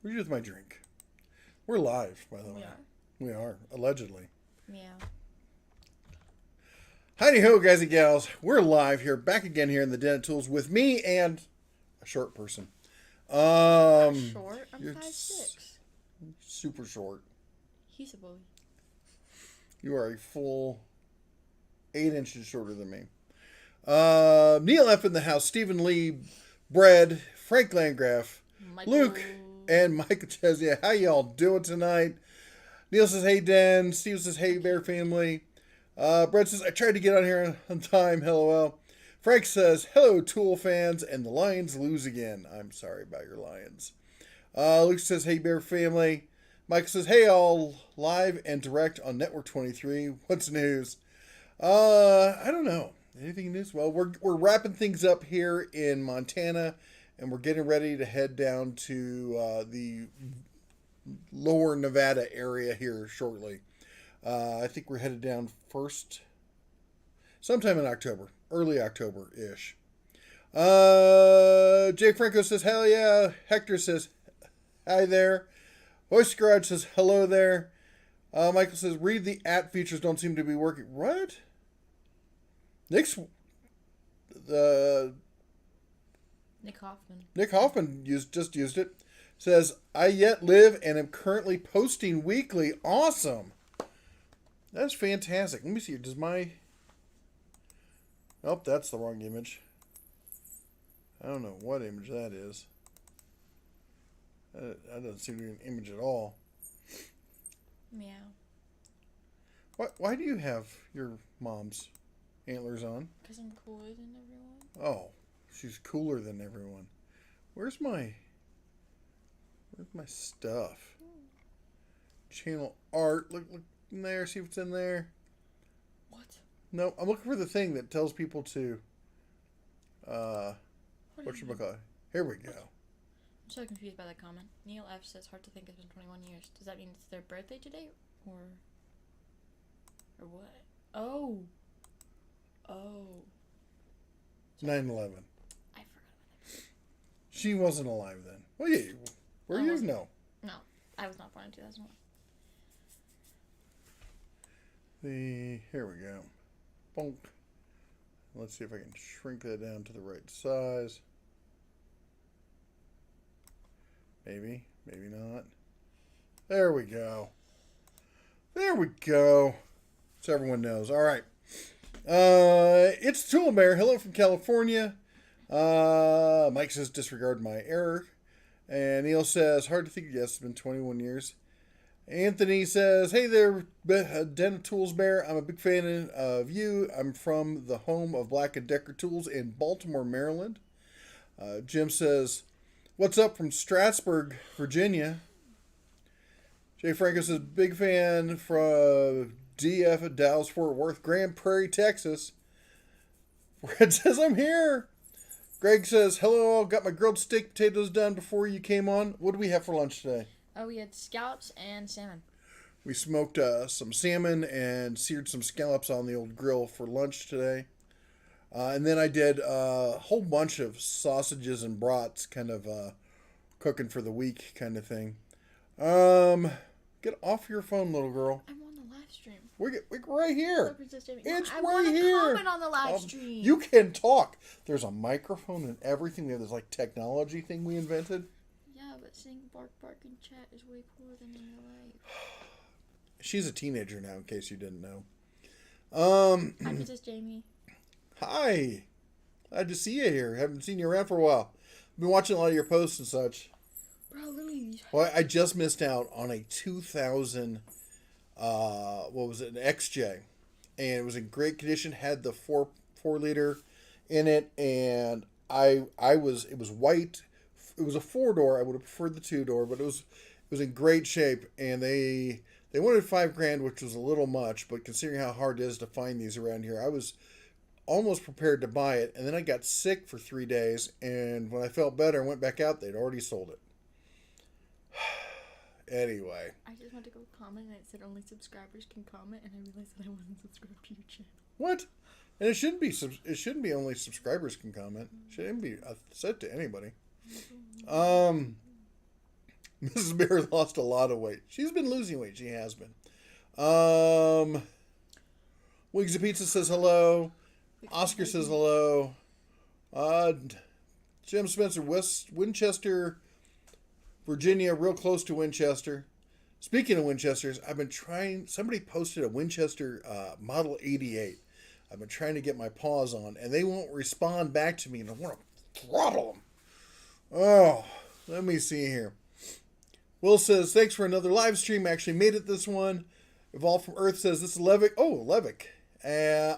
What do you do with my drink? We're live, by the way. We are. We are, allegedly. Meow. Heidi ho, guys and gals. We're live here, back again here in the Den of Tools with me and a short person. Short? I'm 5'6". Super short. He's a bully. You are a full 8 inches shorter than me. Neil F. in the house, Stephen Lee, Brad, Frank Landgraf, Michael. Luke, and Michael Chesia. How y'all doing tonight? Neil says, hey, Dan. Steve says, hey, Bear family. Brett says, I tried to get on here on time. LOL. Frank says, hello, Tool fans. And the Lions lose again. I'm sorry about your Lions. Luke says, hey, Bear family. Michael says, hey, all live and direct on Network 23. What's news? I don't know. Anything news? Well, we're wrapping things up here in Montana, and we're getting ready to head down to the lower Nevada area here shortly. I think we're headed down first sometime in October, early October-ish. Jay Franco says, hell yeah. Hector says, hi there. Voice Garage says, hello there. Michael says, read the @ features don't seem to be working. What? Nick Hoffman just used it. Says, I yet live and am currently posting weekly. Awesome. That's fantastic. Let me see. Does my... Oh, that's the wrong image. I don't know what image that is. That doesn't seem to be an image at all. Meow. Why do you have your mom's antlers on? Because I'm cooler than everyone. Oh, she's cooler than everyone. Where's my stuff? Channel art. Look in there. See what's in there. What? No, I'm looking for the thing that tells people to. Whatchamacallit? Here we go. I'm so confused by that comment. Neil F says, hard to think it's been 21 years. Does that mean it's their birthday today? Or what? Oh. 9/11. I forgot about that. She wasn't alive then. Well, yeah. Were you? No. No, I was not born in 2001. Here we go. Bonk. Let's see if I can shrink that down to the right size. Maybe not. There we go. So everyone knows. All right. It's Tool Bear. Hello from California. Mike says disregard my error. And Neil says hard to think. Yes, it's been 21 years. Anthony says, hey there, Den of Tools Bear. I'm a big fan of you. I'm from the home of Black & Decker Tools in Baltimore, Maryland. Jim says, what's up from Strasburg, Virginia? Jay Franco says, big fan from DF at Dallas, Fort Worth, Grand Prairie, Texas. Fred says, I'm here. Greg says, hello, got my grilled steak potatoes done before you came on. What do we have for lunch today? Oh, we had scallops and salmon. We smoked some salmon and seared some scallops on the old grill for lunch today. And then I did a whole bunch of sausages and brats, kind of cooking for the week kind of thing. Get off your phone, little girl. I'm on the live stream. We're right here. It's right want here. to comment on the live stream. You can talk. There's a microphone and everything. There's like technology thing we invented. Yeah, but saying bark in chat is way cooler than in real life. She's a teenager now, in case you didn't know. Hi, Mrs. Jamie. Hi. Glad to see you here. Haven't seen you around for a while. Been watching a lot of your posts and such. Bro, literally. Well, I just missed out on a 2000, what was it, an XJ. And it was in great condition, had the 4 liter in it, and it was white. It was a 4-door. I would have preferred the 2-door, but it was in great shape, and they wanted $5,000, which was a little much, but considering how hard it is to find these around here, I was almost prepared to buy it, and then I got sick for 3 days, and when I felt better and went back out, they'd already sold it. Anyway. I just went to go comment, and it said only subscribers can comment, and I realized that I wasn't subscribed to your channel. What? And it shouldn't be only subscribers can comment. It shouldn't be said to anybody. Mrs. Bear lost a lot of weight. She's been losing weight. She has been. Wings of Pizza says hello. Oscar says hello. Jim Spencer, Winchester, Virginia, real close to Winchester. Speaking of Winchesters, I've been trying. Somebody posted a Winchester Model 88. I've been trying to get my paws on, and they won't respond back to me, and I want to throttle them. Oh, let me see here. Will says, thanks for another live stream. I actually made it this one. Evolved from Earth says, this is Levick. Oh, Levick.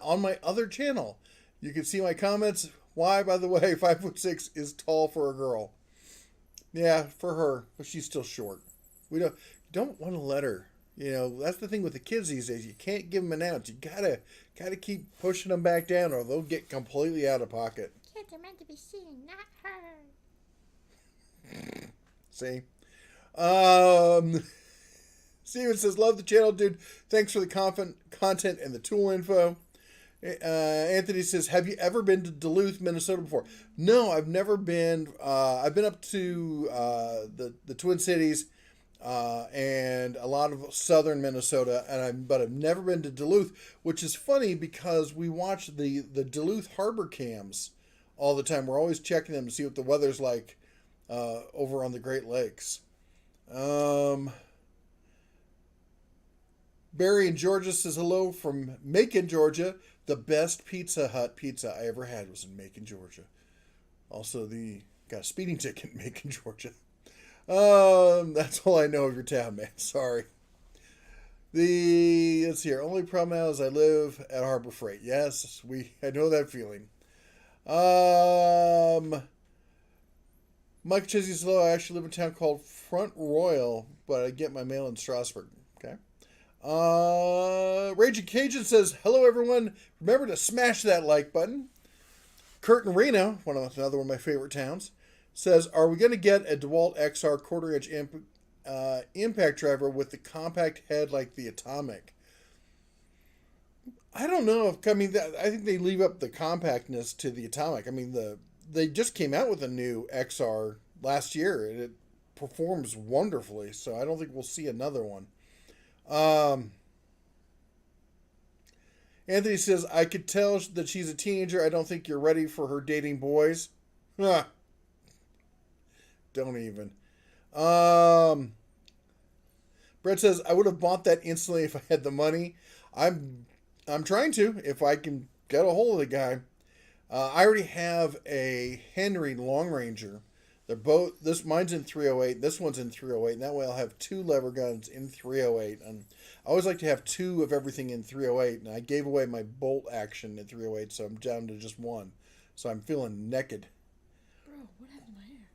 On my other channel. You can see my comments. Why, by the way, 5'6" is tall for a girl. Yeah, for her, but she's still short. We don't want to let her. You know, that's the thing with the kids these days. You can't give them an ounce. You gotta keep pushing them back down, or they'll get completely out of pocket. Kids are meant to be seen, not heard. See? Steven says, love the channel, dude. Thanks for the content and the tool info. Anthony says, have you ever been to Duluth, Minnesota before? No, I've never been. I've been up to the Twin Cities and a lot of southern Minnesota, but I've never been to Duluth, which is funny because we watch the Duluth harbor cams all the time. We're always checking them to see what the weather's like over on the Great Lakes. Barry in Georgia says hello from Macon, Georgia. The best Pizza Hut pizza I ever had was in Macon, Georgia. Also, got a speeding ticket in Macon, Georgia. That's all I know of your town, man. Sorry. Let's see here. Only problem now is I live at Harbor Freight. Yes, I know that feeling. Mike Chizzy says hello. I actually live in a town called Front Royal, but I get my mail in Strasburg. Okay. Raging Cajun says, hello everyone. Remember to smash that like button. Kurt in Reno, another one of my favorite towns, says, are we going to get a DeWalt XR quarter-inch impact driver with the compact head like the Atomic? I don't know. I think they leave up the compactness to the Atomic. I mean, they just came out with a new XR last year, and it performs wonderfully, so I don't think we'll see another one. Anthony says, I could tell that she's a teenager. I don't think you're ready for her dating boys. Don't even. Brett says, I would have bought that instantly if I had the money. I'm trying to, if I can get a hold of the guy. I already have a Henry Long Ranger. They're both, mine's in 308, this one's in 308, and that way I'll have two lever guns in 308. And I always like to have two of everything in 308, and I gave away my bolt action in 308, so I'm down to just one. So I'm feeling naked. Bro, what happened to my hair?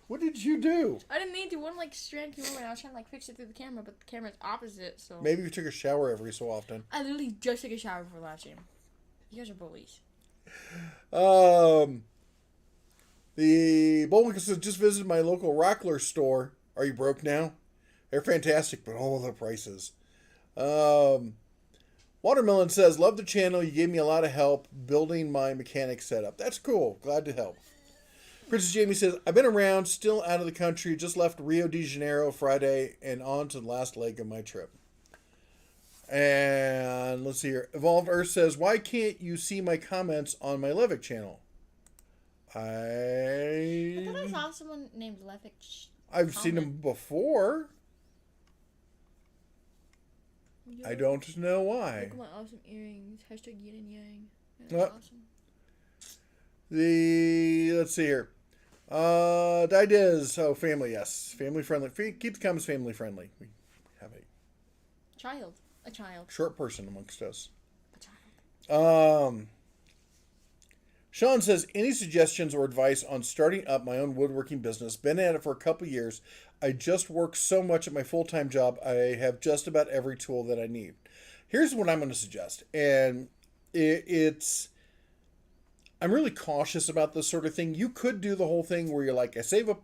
What did you do? I didn't mean to. One strand came over, and I was trying to fix it through the camera, but the camera's opposite, so. Maybe you took a shower every so often. I literally just took a shower before last stream. You guys are bullies. The Bullwinkle says, just visited my local Rockler store. Are you broke now? They're fantastic, but all the prices. Watermelon says, love the channel. You gave me a lot of help building my mechanic setup. That's cool. Glad to help. Princess Jamie says, I've been around, still out of the country. Just left Rio de Janeiro Friday and on to the last leg of my trip. And let's see here. Evolved Earth says, why can't you see my comments on my Levick channel? I thought I saw someone named Levick. I've seen him before. I don't know why. Look at my awesome earrings. Hashtag yin and yang. That's awesome. Let's see here. Dides. Oh, family, yes. Family friendly. Keep the comments family friendly. We have a child. Short person amongst us. A child. Sean says, any suggestions or advice on starting up my own woodworking business? Been at it for a couple years. I just work so much at my full-time job. I have just about every tool that I need. Here's what I'm going to suggest. And I'm really cautious about this sort of thing. You could do the whole thing where you're like, I save up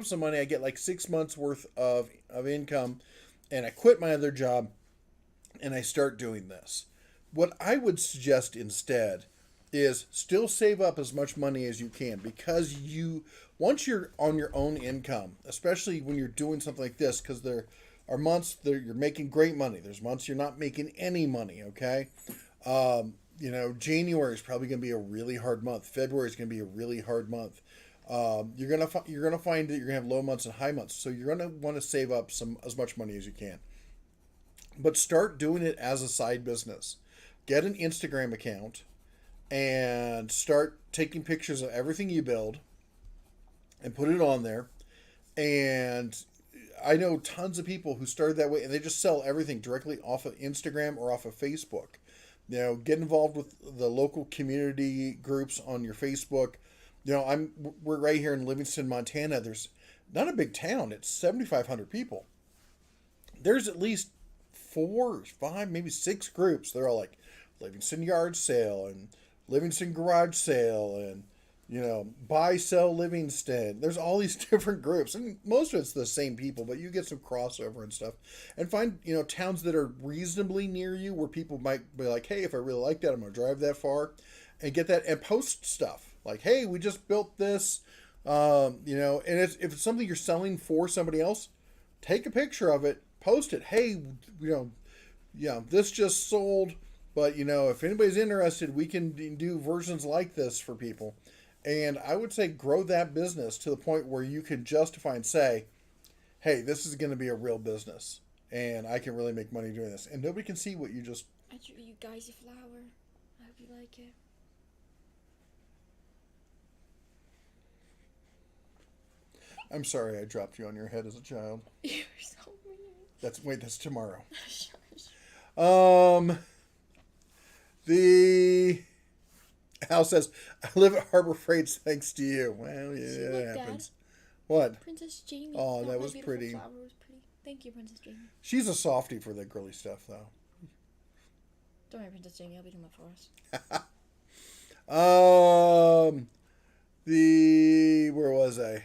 some money. I get like 6 months worth of income and I quit my other job and I start doing this. What I would suggest instead is still save up as much money as you can, because once you're on your own income, especially when you're doing something like this, because there are months that you're making great money. There's months you're not making any money. Okay. January is probably going to be a really hard month. February is going to be a really hard month. You're gonna find that you're gonna have low months and high months, so you're gonna want to save up as much money as you can. But start doing it as a side business. Get an Instagram account and start taking pictures of everything you build and put it on there. And I know tons of people who started that way, and they just sell everything directly off of Instagram or off of Facebook. Get involved with the local community groups on your Facebook. We're right here in Livingston, Montana. There's not a big town. It's 7,500 people. There's at least 4, 5, maybe 6 groups. They're all like Livingston Yard Sale and Livingston Garage Sale and, Buy, Sell Livingston. There's all these different groups, and most of it's the same people, but you get some crossover and stuff. And find, towns that are reasonably near you where people might be like, hey, if I really like that, I'm going to drive that far, and get that and post stuff. Like, hey, we just built this, and if it's something you're selling for somebody else, take a picture of it, post it. Hey, this just sold, but, if anybody's interested, we can do versions like this for people. And I would say grow that business to the point where you can justify and say, hey, this is going to be a real business, and I can really make money doing this. And nobody can see what you just... I drew you guys a flower. I hope you like it. I'm sorry I dropped you on your head as a child. You're so mean. That's tomorrow. The Al says, I live at Harbor Freight thanks to you. Well, yeah, that happens. Dad? What? Princess Jamie. Oh, that was pretty. Flower was pretty. Thank you, Princess Jamie. She's a softie for the girly stuff, though. Don't worry, Princess Jamie. I'll be doing that for us. Where was I?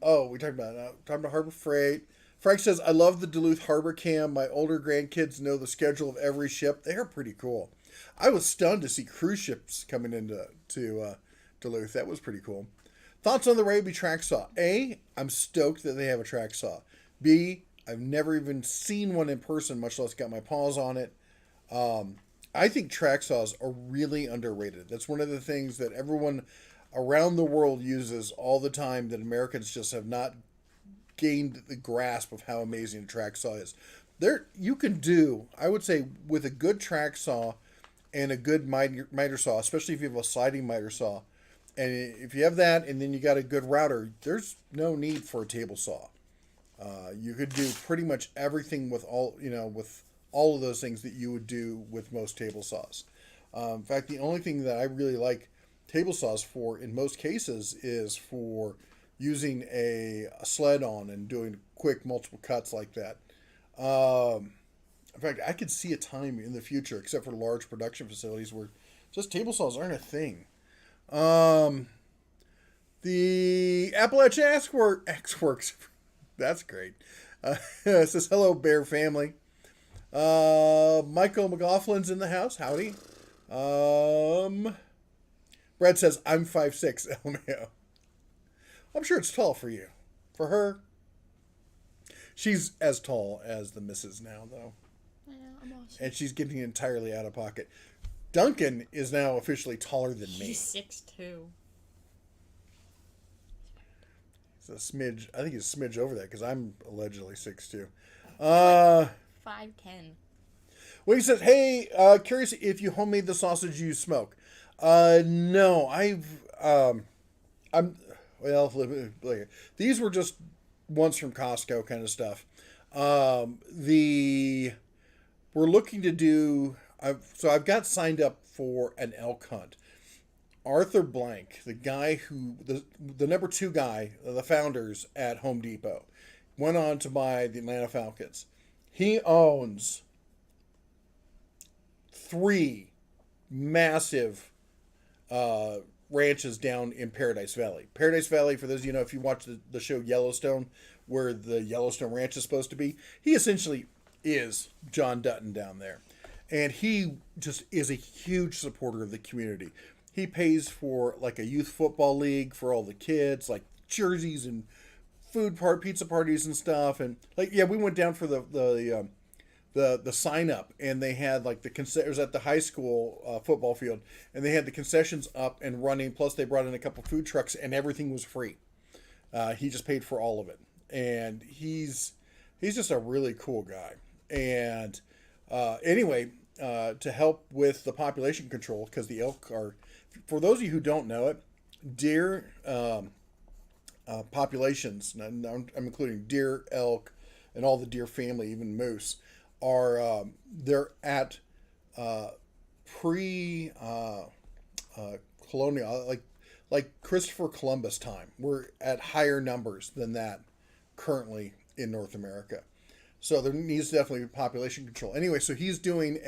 Oh, we talked about Harbor Freight. Frank says, I love the Duluth Harbor Cam. My older grandkids know the schedule of every ship. They are pretty cool. I was stunned to see cruise ships coming into Duluth. That was pretty cool. Thoughts on the Ryobi track saw? A, I'm stoked that they have a track saw. B, I've never even seen one in person, much less got my paws on it. I think track saws are really underrated. That's one of the things that everyone around the world uses all the time that Americans just have not gained the grasp of how amazing a track saw is. You can do, I would say, with a good track saw and a good miter saw, especially if you have a sliding miter saw, and if you have that and then you got a good router, there's no need for a table saw. You could do pretty much everything with all of those things that you would do with most table saws. In fact, the only thing that I really like table saws for in most cases is for using a sled on and doing quick multiple cuts like that. In fact, I could see a time in the future, except for large production facilities, where just table saws aren't a thing. The Appalachian X-Works, that's great. It says, hello, Bear family. Michael McLaughlin's in the house. Howdy. Brad says, I'm 5'6", LMAO. I'm sure it's tall for you. For her, she's as tall as the missus now, though. I know, I'm awesome. And she's getting entirely out of pocket. Duncan is now officially taller than me. He's 6'2". It's a smidge. I think he's a smidge over that because I'm allegedly 6'2". 5'10". Well, he says, hey, curious if you homemade the sausage you smoke. No, these were just ones from Costco kind of stuff. We're looking to do, I've got signed up for an elk hunt. Arthur Blank, the guy who, the number 2 guy, the founders at Home Depot, went on to buy the Atlanta Falcons. He owns 3 massive ranches down in Paradise Valley. Paradise Valley, for those of you know, if you watch the show Yellowstone, where the Yellowstone Ranch is supposed to be, he essentially is John Dutton down there. And he just is a huge supporter of the community. He pays for like a youth football league for all the kids, like jerseys and pizza parties and stuff. And like, yeah, we went down for the sign up, and they had like it was at the high school football field, and they had the concessions up and running. Plus, they brought in a couple food trucks, and everything was free. He just paid for all of it, and he's just a really cool guy. And anyway, to help with the population control, because the elk are, for those of you who don't know it, deer populations, and I'm including deer, elk, and all the deer family, even moose, are they're at pre colonial, like Christopher Columbus time. We're at higher numbers than that currently in North America. So there needs definitely population control. Anyway, so he's giving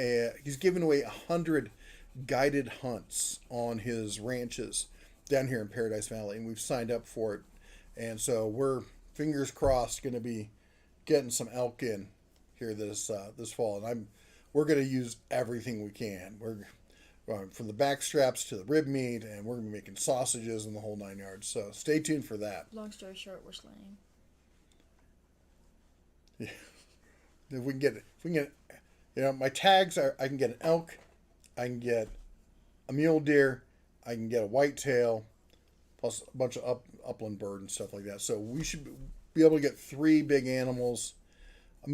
away 100 guided hunts on his ranches down here in Paradise Valley, and we've signed up for it. And so we're, fingers crossed, going to be getting some elk in here this fall, and we're going to use everything we can. We're from the back straps to the rib meat, and we're going to be making sausages and the whole 9 yards. So stay tuned for that. Long story short, we're slaying. Yeah. If we can get, my tags are, I can get an elk, I can get a mule deer, I can get a whitetail, plus a bunch of upland bird and stuff like that. So we should be able to get 3 big animals. I'm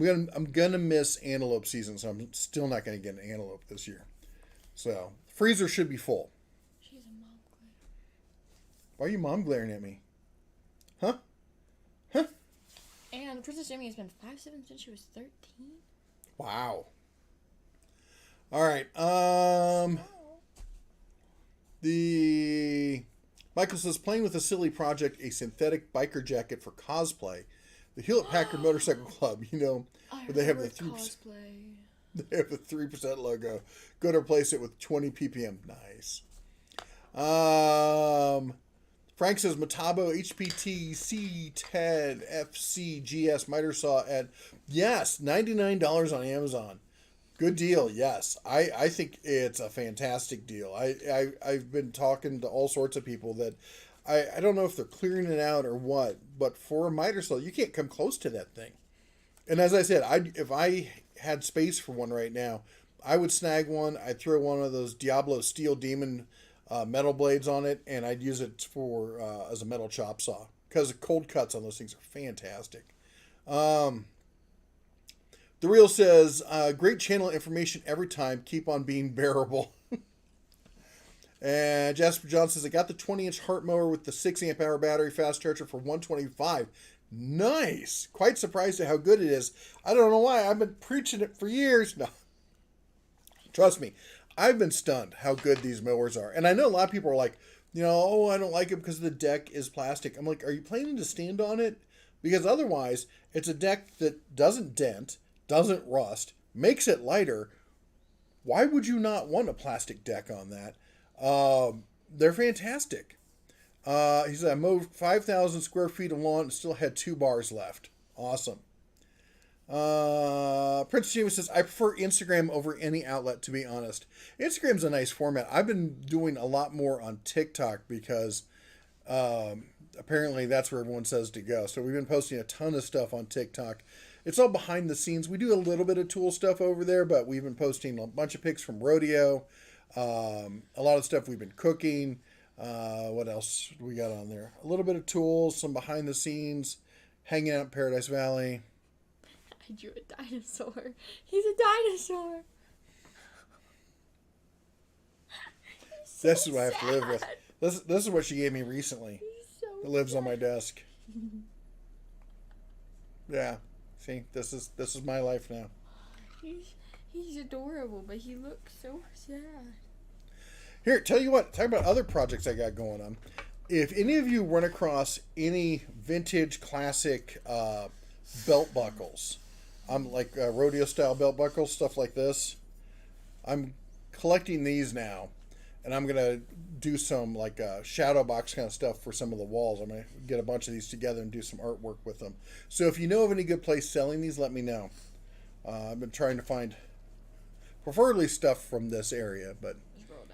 gonna miss antelope season, so I'm still not gonna get an antelope this year. So freezer should be full. She's a mom glare. Why are you mom glaring at me? Huh? And Princess Jamie has been 5'7" since she was 13. Wow. All right. The Michael says, playing with a silly project, a synthetic biker jacket for cosplay. The Hewlett Packard Motorcycle Club, where they have the 3%. Cosplay. They have the 3% logo. Go to replace it with 20 ppm. Nice. Frank says Metabo HPT C10 FCGS miter saw at $99 on Amazon. Good deal, yes. I think it's a fantastic deal. I've been talking to all sorts of people that I don't know if they're clearing it out or what, but for a miter saw, you can't come close to that thing. And as I said, if I had space for one right now, I would snag one. I'd throw one of those Diablo Steel Demon metal blades on it, and I'd use it for as a metal chop saw, because the cold cuts on those things are fantastic. The Real says, great channel information every time. Keep on being bearable. And Jasper John says, I got the 20-inch Hart mower with the 6 amp hour battery fast charger for $125. Nice. Quite surprised at how good it is. I don't know why. I've been preaching it for years. No. Trust me. I've been stunned how good these mowers are. And I know a lot of people are like, oh, I don't like it because the deck is plastic. I'm like, are you planning to stand on it? Because otherwise, it's a deck that doesn't dent, doesn't rust, makes it lighter. Why would you not want a plastic deck on that? They're fantastic. He said, I mowed 5,000 square feet of lawn and still had 2 bars left. Awesome. Prince James says, I prefer Instagram over any outlet, to be honest. Instagram's a nice format. I've been doing a lot more on TikTok because apparently that's where everyone says to go. So we've been posting a ton of stuff on TikTok. It's all behind the scenes. We do a little bit of tool stuff over there, but we've been posting a bunch of pics from rodeo. A lot of stuff we've been cooking. What else do we got on there? A little bit of tools, some behind the scenes, hanging out in Paradise Valley. I drew a dinosaur. He's a dinosaur. This is what I have to live with. This is what she gave me recently. It lives on my desk. Yeah. See, this is my life now. He's adorable, but he looks so sad. Here, tell you what, talk about other projects I got going on. If any of you run across any vintage classic belt buckles, I'm like rodeo style belt buckles, stuff like this, I'm collecting these now, and I'm gonna do some like shadow box kind of stuff for some of the walls. I'm gonna get a bunch of these together and do some artwork with them. So if you know of any good place selling these, let me know. I've been trying to find preferably stuff from this area, but Scroll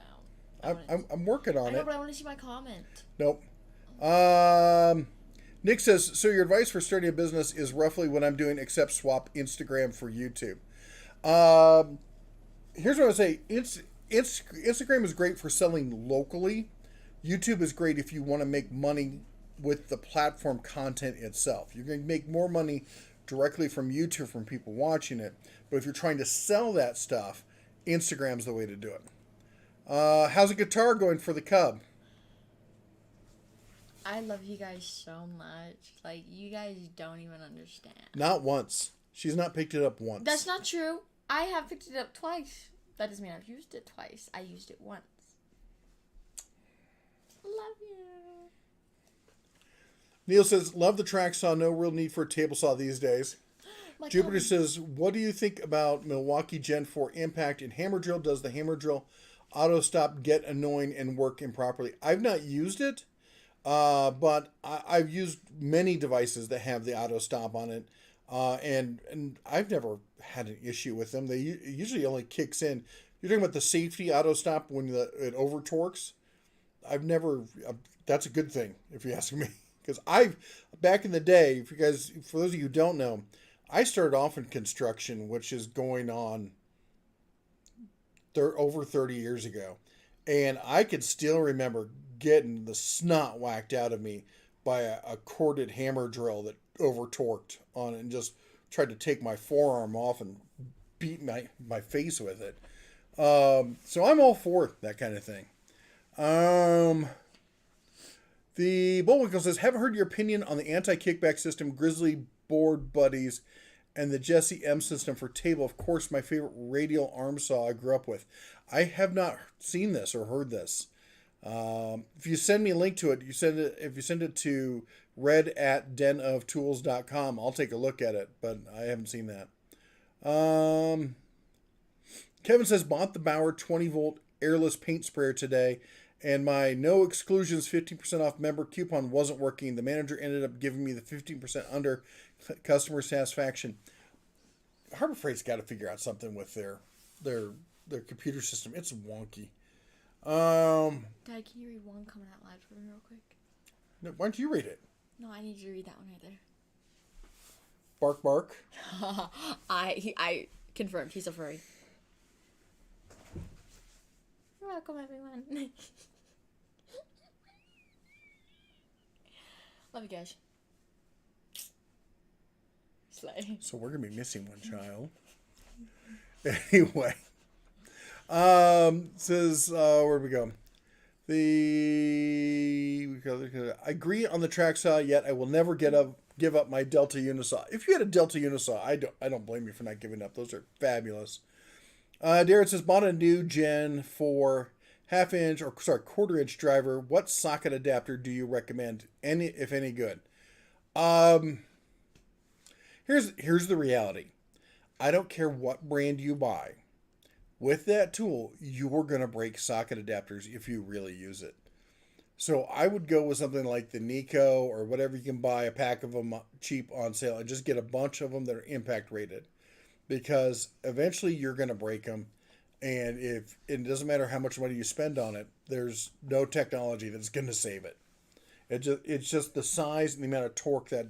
down. I'm working I on know, it. but I want to see my comment. Nope. Nick says, so your advice for starting a business is roughly what I'm doing, except swap Instagram for YouTube. Here's what I would say. Instagram is great for selling locally. YouTube is great if you want to make money with the platform content itself. You're going to make more money directly from YouTube from people watching it. But if you're trying to sell that stuff, Instagram's the way to do it. How's the guitar going for the Cub? I love you guys so much. Like, you guys don't even understand. Not once. She's not picked it up once. That's not true. I have picked it up twice. That doesn't mean I've used it twice. I used it once. Love you. Neil says, love the track saw. No real need for a table saw these days. Jupiter comment. says, what do you think about Milwaukee Gen 4 impact and hammer drill? Does the hammer drill auto stop get annoying and work improperly? I've not used it, but I've used many devices that have the auto stop on it, and I've never had an issue with them. It usually only kicks in. You're talking about the safety auto stop when it over torques. I've never. That's a good thing if you ask me, because back in the day, for those of you who don't know, I started off in construction, which is going on over 30 years ago. And I could still remember getting the snot whacked out of me by a corded hammer drill that over torqued on it and just tried to take my forearm off and beat my face with it. So I'm all for that kind of thing. The Bullwinkle says, haven't heard your opinion on the anti-kickback system, Grizzly board buddies, and the Jesse M system for table. Of course, my favorite radial arm saw I grew up with. I have not seen this or heard this. If you send me a link to it, if you send it to red@denoftools.com, I'll take a look at it, but I haven't seen that. Kevin says, bought the Bauer 20-volt airless paint sprayer today, and my no exclusions 15% off member coupon wasn't working. The manager ended up giving me the 15% under customer satisfaction. Harbor Freight's got to figure out something with their computer system. It's wonky. Dad, can you read one comment out loud for me real quick? No, why don't you read it? No, I need you to read that one right there. Bark, bark. I confirmed. He's a furry. You're welcome, everyone. Love you guys. Slay. So we're gonna be missing one child. Anyway, says where'd we go? I agree on the track saw. Yet I will never give up my Delta Unisaw. If you had a Delta Unisaw, I don't blame you for not giving up. Those are fabulous. Darren says, bought a new Gen 4 quarter-inch driver. What socket adapter do you recommend? If any good? Here's the reality. I don't care what brand you buy. With that tool, you're going to break socket adapters if you really use it. So I would go with something like the Nico or whatever you can buy, a pack of them cheap on sale, and just get a bunch of them that are impact rated. Because eventually you're going to break them, and it doesn't matter how much money you spend on it, there's no technology that's going to save it. It's just the size and the amount of torque that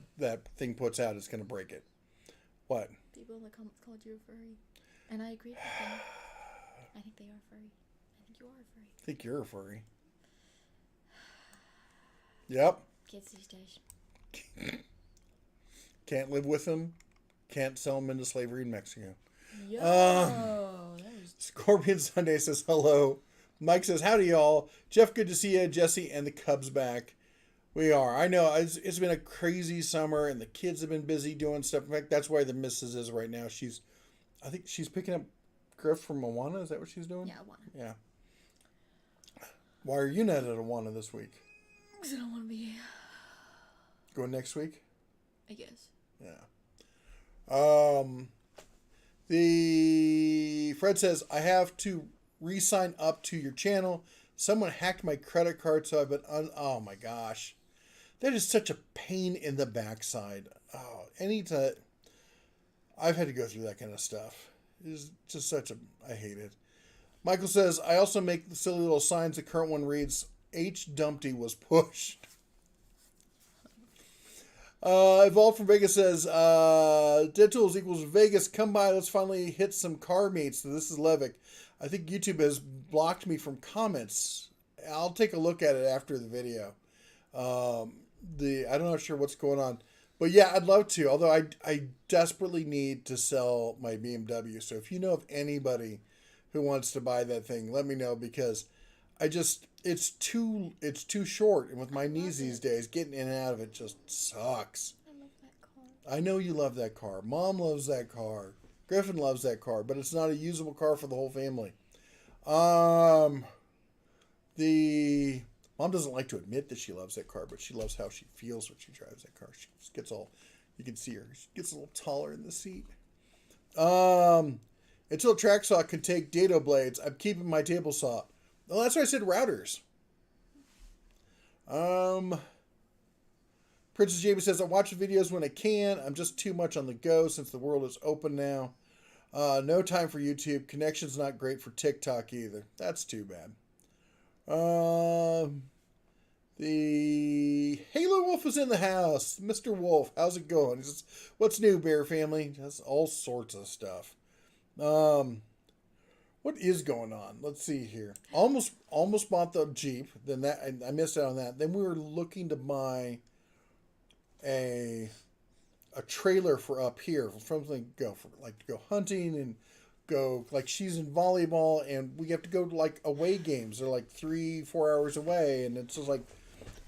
thing puts out is going to break it. What? People in the comments called you a furry, and I agree with them. I think they are furry. I think you are a furry. I think you're a furry. Yep. Kids these days. Can't live with them. Can't sell them into slavery in Mexico. Yo, that was... Scorpion Sunday says hello. Mike says howdy y'all. Jeff, good to see you. Jesse and the Cubs back. We are. I know it's been a crazy summer and the kids have been busy doing stuff. In fact, that's why the missus is right now. I think she's picking up Griff from Moana. Is that what she's doing? Yeah, Moana. Yeah. Why are you not at Moana this week? Because I don't want to be. Going next week? I guess. Yeah. The Fred says, I have to re-sign up to your channel. Someone hacked my credit card, so I've been oh my gosh. That is such a pain in the backside. Oh, I've had to go through that kind of stuff. It's just such a... I hate it. Michael says, I also make the silly little signs. The current one reads, H. Dumpty was pushed. Evolved from Vegas says, Dead Tools equals Vegas. Come by. Let's finally hit some car meets. So this is Levick. I think YouTube has blocked me from comments. I'll take a look at it after the video. I'm not sure what's going on. But yeah, I'd love to. Although I desperately need to sell my BMW. So if you know of anybody who wants to buy that thing, let me know, because it's too short, and with my knees these days, getting in and out of it just sucks. I love that car. I know you love that car. Mom loves that car. Griffin loves that car, but it's not a usable car for the whole family. The mom doesn't like to admit that she loves that car, but she loves how she feels when she drives that car. She just gets all, you can see her. She gets a little taller in the seat. Until track saw can take dado blades, I'm keeping my table saw. Well, that's why I said routers. Princess Jamie says, I watch the videos when I can. I'm just too much on the go since the world is open now. No time for YouTube. Connection's not great for TikTok either. That's too bad. The Halo Wolf is in the house. Mr. Wolf, how's it going? He says, what's new, Bear Family? That's all sorts of stuff. What is going on? Let's see here. Almost bought the Jeep. Then that I missed out on that. Then we were looking to buy a trailer for up here, something to go hunting and go, like, she's in volleyball and we have to go to like away games. They're like 3-4 hours away, and it's just like,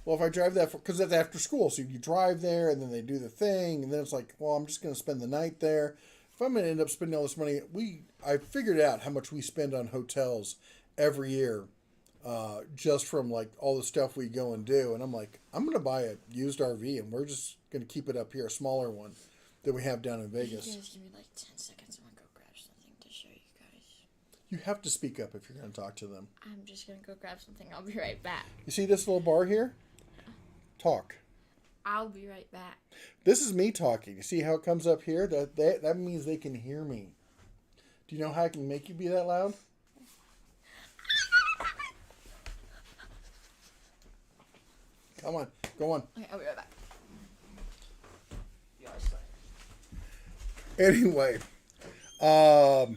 well, if I drive that because that's after school, so you drive there and then they do the thing, and then it's like, well, I'm just going to spend the night there. If I'm going to end up spending all this money, I figured out how much we spend on hotels every year, just from like all the stuff we go and do. And I'm like, I'm going to buy a used RV and we're just going to keep it up here, a smaller one that we have down in Vegas. You guys give me like 10 seconds. I'm going to go grab something to show you guys. You have to speak up if you're going to talk to them. I'm just going to go grab something. I'll be right back. You see this little bar here? Talk. I'll be right back. This is me talking. You see how it comes up here? That means they can hear me. Do you know how I can make you be that loud? Come on. Go on. Okay, I'll be right back. Anyway. But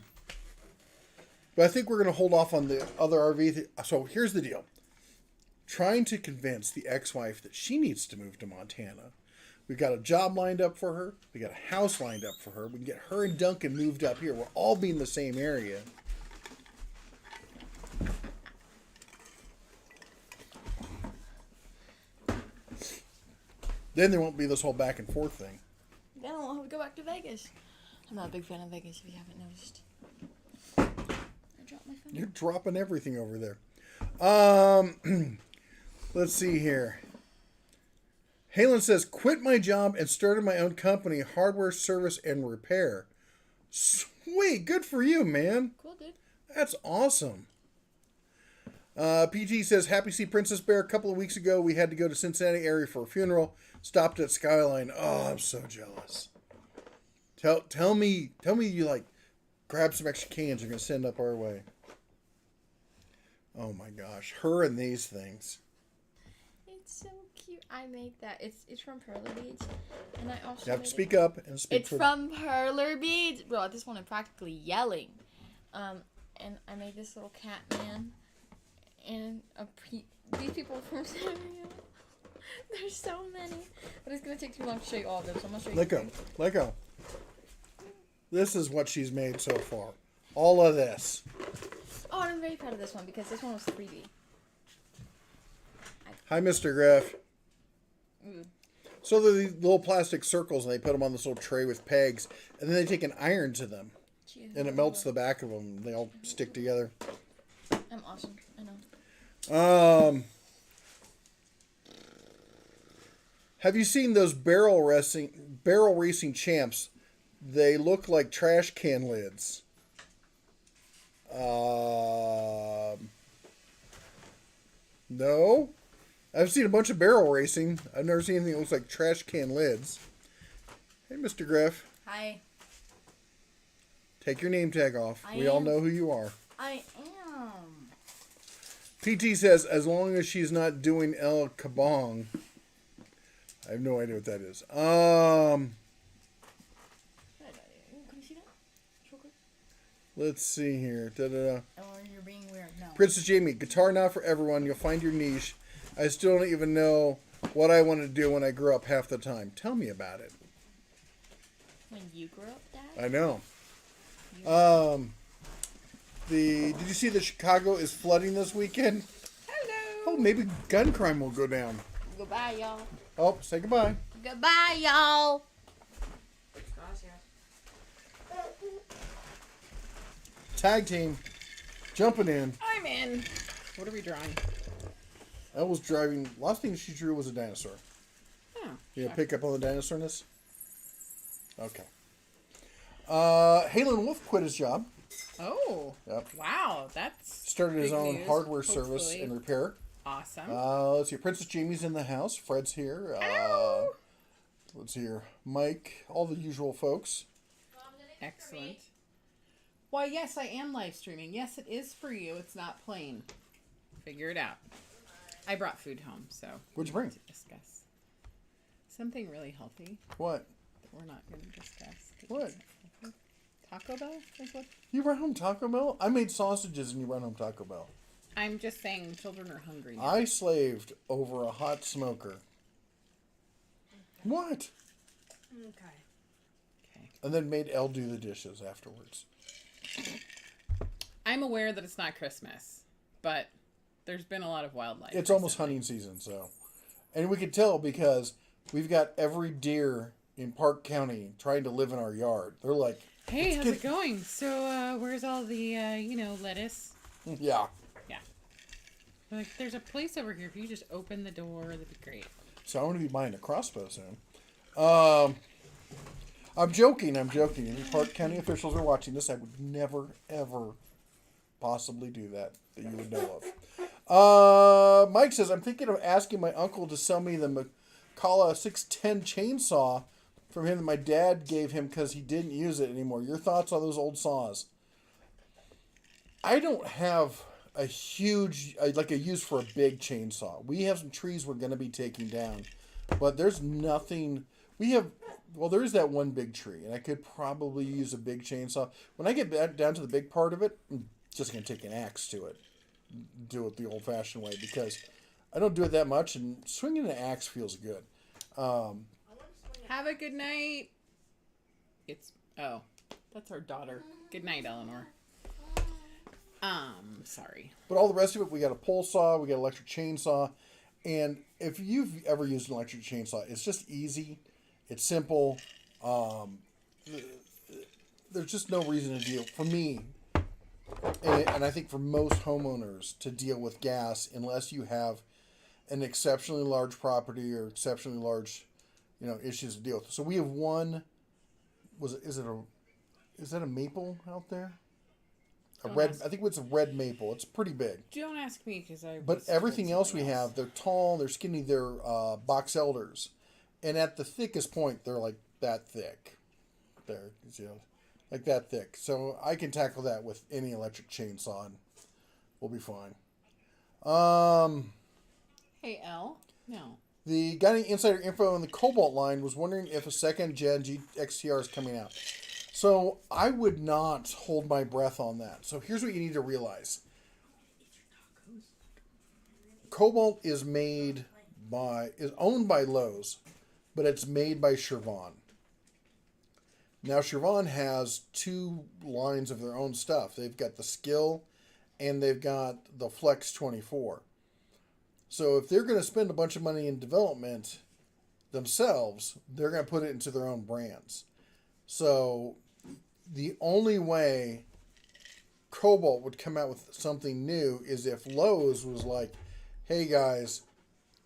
I think we're going to hold off on the other RV. So here's the deal. Trying to convince the ex-wife that she needs to move to Montana. We've got a job lined up for her. We got a house lined up for her. We can get her and Duncan moved up here. We'll all be in the same area. Then there won't be this whole back and forth thing. Then I won't have to go back to Vegas. I'm not a big fan of Vegas, if you haven't noticed. I dropped my phone. You're dropping everything over there. Let's see here. Halen says, quit my job and started my own company, hardware, service, and repair. Sweet. Good for you, man. Cool, dude. That's awesome. PT says, happy to see Princess Bear. A couple of weeks ago, we had to go to Cincinnati area for a funeral. Stopped at Skyline. Oh, I'm so jealous. Tell me you, like, grab some extra cans you're going to send up our way. Oh, my gosh. Her and these things. It's so cute. I made that. It's from Perler Beads, and I also. You have to speak up and speak. It's from Perler Beads, bro. At this point, I'm practically yelling. And I made this little cat man, and these people from Samuel. There's so many, but it's gonna take too long to show you all of them. So I'm gonna show you. Let go. This is what she's made so far. All of this. Oh, and I'm very proud of this one because this one was 3D. Hi, Mr. Griff. Mm. So they're these little plastic circles, and they put them on this little tray with pegs, and then they take an iron to them, and it melts the back of them. And they all stick together. I'm awesome. I know. Have you seen those barrel racing champs? They look like trash can lids. No. I've seen a bunch of barrel racing. I've never seen anything that looks like trash can lids. Hey, Mr. Griff. Hi. Take your name tag off. We all know who you are. I am. PT says, as long as she's not doing El Kabong. I have no idea what that is. Can you see that? Real quick. Let's see here. Da-da-da. Or you're being weird. No. Princess Jamie, guitar not for everyone. You'll find your niche. I still don't even know what I want to do when I grow up half the time. Tell me about it. When you grow up, Dad? I know. Did you see that Chicago is flooding this weekend? Hello. Oh, maybe gun crime will go down. Goodbye, y'all. Oh, say goodbye. Goodbye, y'all. Tag team. Jumping in. I'm in. What are we drawing? I was driving. Last thing she drew was a dinosaur. Oh. You pick up on the dinosaurness? Okay. Halen Wolf quit his job. Oh. Yep. Wow. That's Started his big own news, hardware service hopefully. and repair. Awesome. Let's see. Princess Jamie's in the house. Fred's here. Hello. Let's see here. Mike. All the usual folks. Excellent. Why, yes, I am live streaming. Yes, it is for you. It's not plain. Figure it out. I brought food home, so. What'd you bring? To discuss something really healthy What? that we're not going to discuss. What? Taco Bell is what? You brought home Taco Bell? I made sausages and you brought home Taco Bell. I'm just saying, children are hungry now. I slaved over a hot smoker. What? Okay. And then made Elle do the dishes afterwards. I'm aware that it's not Christmas, but there's been a lot of wildlife. It's almost hunting season, so. And we could tell because we've got every deer in Park County trying to live in our yard. They're like, hey, how's it going? So, where's all the, lettuce? yeah. Yeah. They're like, there's a place over here. If you just open the door, that'd be great. So I'm going to be buying a crossbow soon. I'm joking. If Park County officials are watching this, I would never, ever possibly do that you would know of. Mike says, I'm thinking of asking my uncle to sell me the Macala 610 chainsaw from him that my dad gave him because he didn't use it anymore. Your thoughts on those old saws? I don't have a huge, like a use for a big chainsaw. We have some trees we're going to be taking down, but there's nothing. There is that one big tree, and I could probably use a big chainsaw. When I get down to the big part of it, I'm just going to take an axe to it. Do it the old-fashioned way, because I don't do it that much, and swinging an axe feels good. Have a good night. That's our daughter. Good night, Eleanor. Sorry. But all the rest of it, we got a pole saw, we got an electric chainsaw, and if you've ever used an electric chainsaw, it's just easy. It's simple. There's just no reason to deal, for me, and I think for most homeowners, to deal with gas unless you have an exceptionally large property or exceptionally large, issues to deal with. So we have one. Is that a maple out there? I think it's a red maple. It's pretty big. Don't ask me because But everything else we have, they're tall, they're skinny, they're box elders. And at the thickest point, they're like that thick. Like that thick. So I can tackle that with any electric chainsaw, and we'll be fine. Hey, Elle. No. The guy in insider info on the Cobalt line was wondering if a second gen XTR is coming out. So I would not hold my breath on that. So here's what you need to realize. Cobalt is owned by Lowe's, but it's made by Chevron. Now Chevron has two lines of their own stuff. They've got the Skill and they've got the Flex 24. So if they're going to spend a bunch of money in development themselves, they're going to put it into their own brands. So the only way Cobalt would come out with something new is if Lowe's was like, hey guys,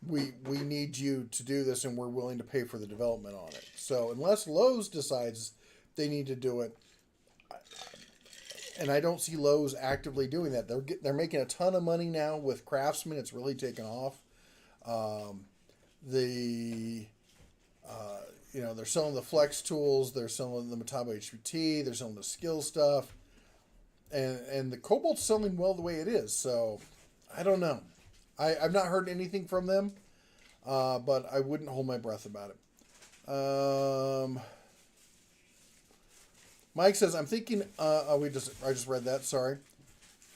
we need you to do this and we're willing to pay for the development on it. So unless Lowe's decides they need to do it, and I don't see Lowe's actively doing that. They're making a ton of money now with Craftsman. It's really taken off. they're selling the flex tools, they're selling the Metabo HPT, they're selling the skill stuff, and the Cobalt's selling well the way it is. So I don't know. I've not heard anything from them, but I wouldn't hold my breath about it. Mike says, I'm thinking, I just read that, sorry.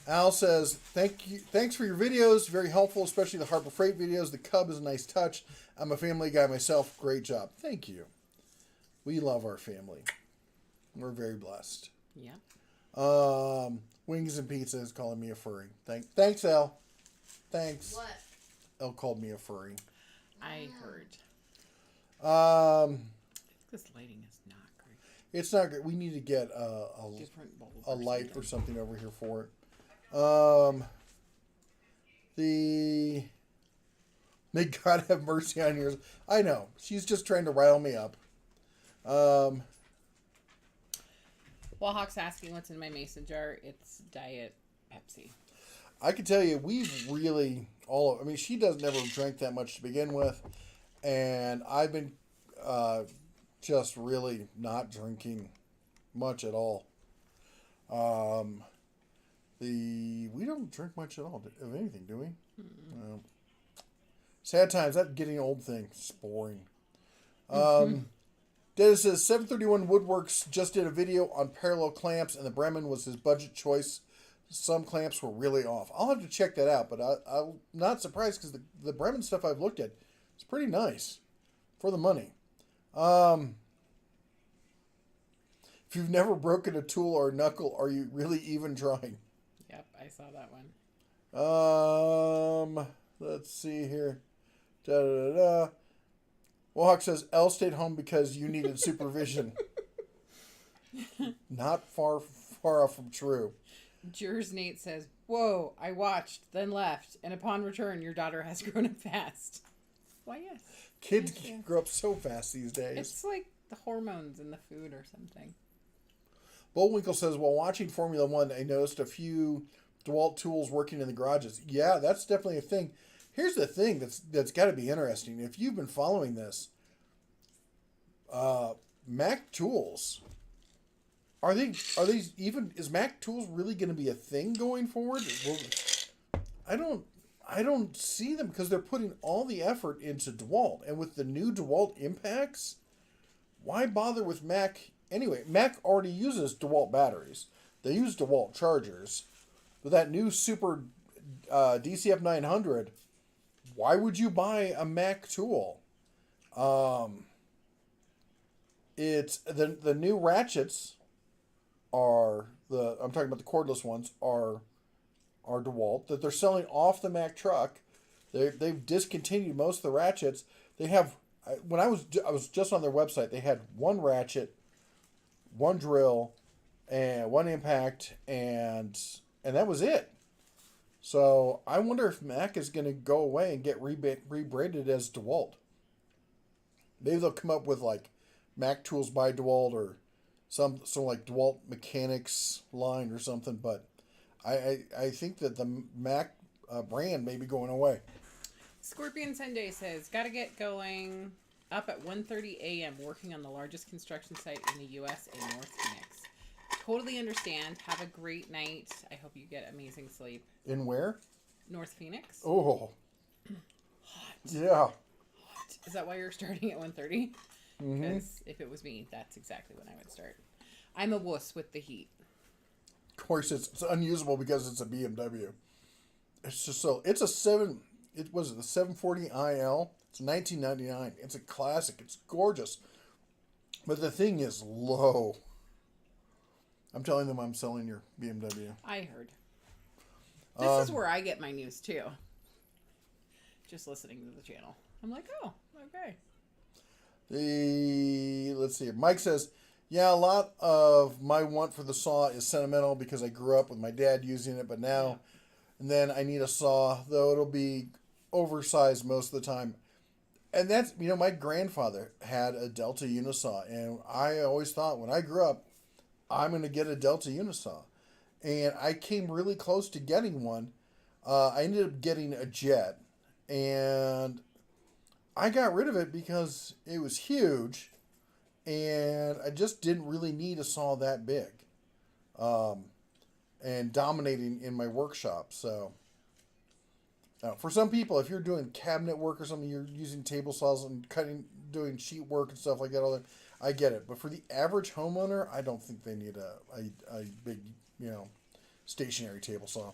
Al says, thanks for your videos, very helpful, especially the Harbor Freight videos. The Cub is a nice touch. I'm a family guy myself. Great job. Thank you. We love our family. We're very blessed. Yeah. Wings and Pizza is calling me a furry. Thanks, Al. Thanks. What? Al called me a furry. I heard. This lighting is not great. It's not great. We need to get Different bulb a or light something. or something over here for it. May God have mercy on yours. I know. She's just trying to rile me up. While Hawk's asking what's in my mason jar, it's Diet Pepsi. I can tell you, we've really she does never drank that much to begin with, and I've been just really not drinking much at all. We don't drink much at all of anything, do we? No. Sad times. That getting old thing. It's boring. Dennis says 731 Woodworks just did a video on parallel clamps, and the Bremen was his budget choice. Some clamps were really off. I'll have to check that out, but I'm not surprised because the Bremen stuff I've looked at is pretty nice for the money. If you've never broken a tool or a knuckle, are you really even trying? Yep, I saw that one. Let's see here. Mohawk says, Elle stayed home because you needed supervision. Not far off from true. Jers Nate says, whoa, I watched, then left, and upon return, your daughter has grown up fast. Why, yes. Kids grow up so fast these days. It's like the hormones in the food or something. Bullwinkle says, while watching Formula One, I noticed a few DeWalt tools working in the garages. Yeah, that's definitely a thing. Here's the thing that's got to be interesting. If you've been following this, Mac Tools, is Mac Tools really going to be a thing going forward? Well, I don't see them because they're putting all the effort into DeWalt, and with the new DeWalt Impacts, why bother with Mac anyway? Mac already uses DeWalt batteries. They use DeWalt chargers. With that new Super DCF 900, why would you buy a Mac tool? It's the new ratchets I'm talking about the cordless ones are DeWalt that they're selling off the Mac truck. They've discontinued most of the ratchets. They have when I was just on their website, they had one ratchet, one drill, and one impact, and that was it. So I wonder if Mac is going to go away and get rebranded as DeWalt. Maybe they'll come up with like Mac Tools by DeWalt or some like DeWalt Mechanics line or something. But I think that the Mac brand may be going away. Scorpion Sunday says, gotta get going. Up at 1:30 a.m. working on the largest construction site in the U.S. in North Phoenix. Totally understand. Have a great night. I hope you get amazing sleep. In where? North Phoenix. Oh. Hot. Yeah. Hot. Is that why you're starting at 1:30? Because if it was me, that's exactly when I would start. I'm a wuss with the heat. Of course, it's unusable because it's a BMW. It's just so... It was the 740 IL. It's $19.99. It's a classic. It's gorgeous. But the thing is low. I'm telling them I'm selling your BMW. I heard. This is where I get my news, too. Just listening to the channel. I'm like, oh, okay. Let's see. Mike says, yeah, a lot of my want for the saw is sentimental because I grew up with my dad using it, but now and then I need a saw, though it'll be oversized most of the time. And that's, my grandfather had a Delta Unisaw, and I always thought when I grew up, I'm going to get a Delta Unisaw. And I came really close to getting one. I ended up getting a Jet, and I got rid of it because it was huge, and I just didn't really need a saw that big, and dominating in my workshop. So, for some people, if you're doing cabinet work or something, you're using table saws and doing sheet work and stuff like that. All that, I get it. But for the average homeowner, I don't think they need a big, stationary table saw.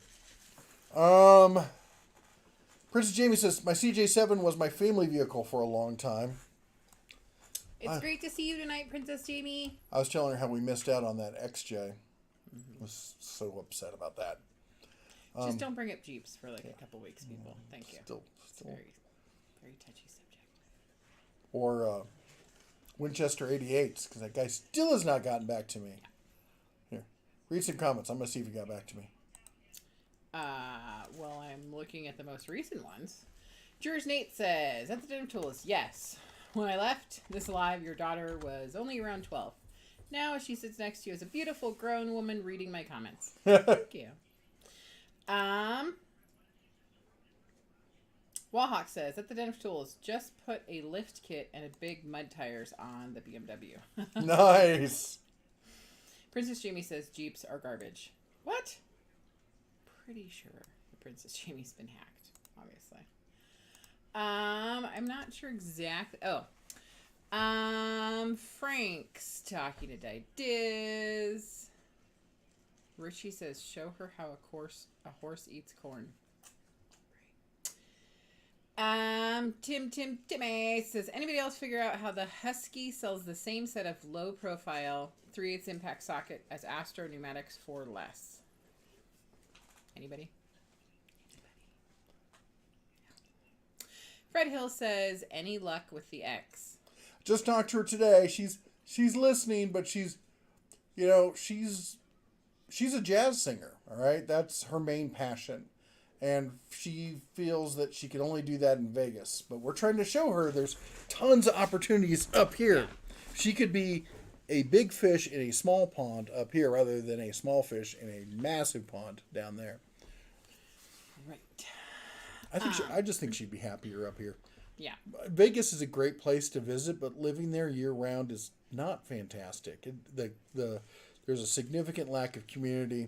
Princess Jamie says, my CJ7 was my family vehicle for a long time. It's great to see you tonight, Princess Jamie. I was telling her how we missed out on that XJ. I was so upset about that. Just don't bring up Jeeps for like a couple weeks, people. Thank you. Still. Very, very touchy subject. Or Winchester 88s, because that guy still has not gotten back to me. Here, read some comments. I'm going to see if he got back to me. Well, I'm looking at the most recent ones. Jurors Nate says, at the dinner tools, yes. When I left this alive, your daughter was only around 12. Now she sits next to you as a beautiful grown woman reading my comments. Thank you. Wallhawk says, at the den of tools, just put a lift kit and a big mud tires on the BMW. Nice. Princess Jamie says Jeeps are garbage. What? Pretty sure the Princess Jamie's been hacked, obviously. I'm not sure exactly. Frank's talking to Diz. Richie says, show her how a horse eats corn. Timmy says, anybody else figure out how the Husky sells the same set of low profile 3/8 impact socket as Astro pneumatics for less? Anybody? Fred Hill says, any luck with the X? Just talked to her today. She's listening, but she's a jazz singer, all right? That's her main passion. And she feels that she can only do that in Vegas. But we're trying to show her there's tons of opportunities up here. Yeah. She could be a big fish in a small pond up here rather than a small fish in a massive pond down there. Right. I just think she'd be happier up here. Yeah. Vegas is a great place to visit, but living there year-round is not fantastic. There's a significant lack of community.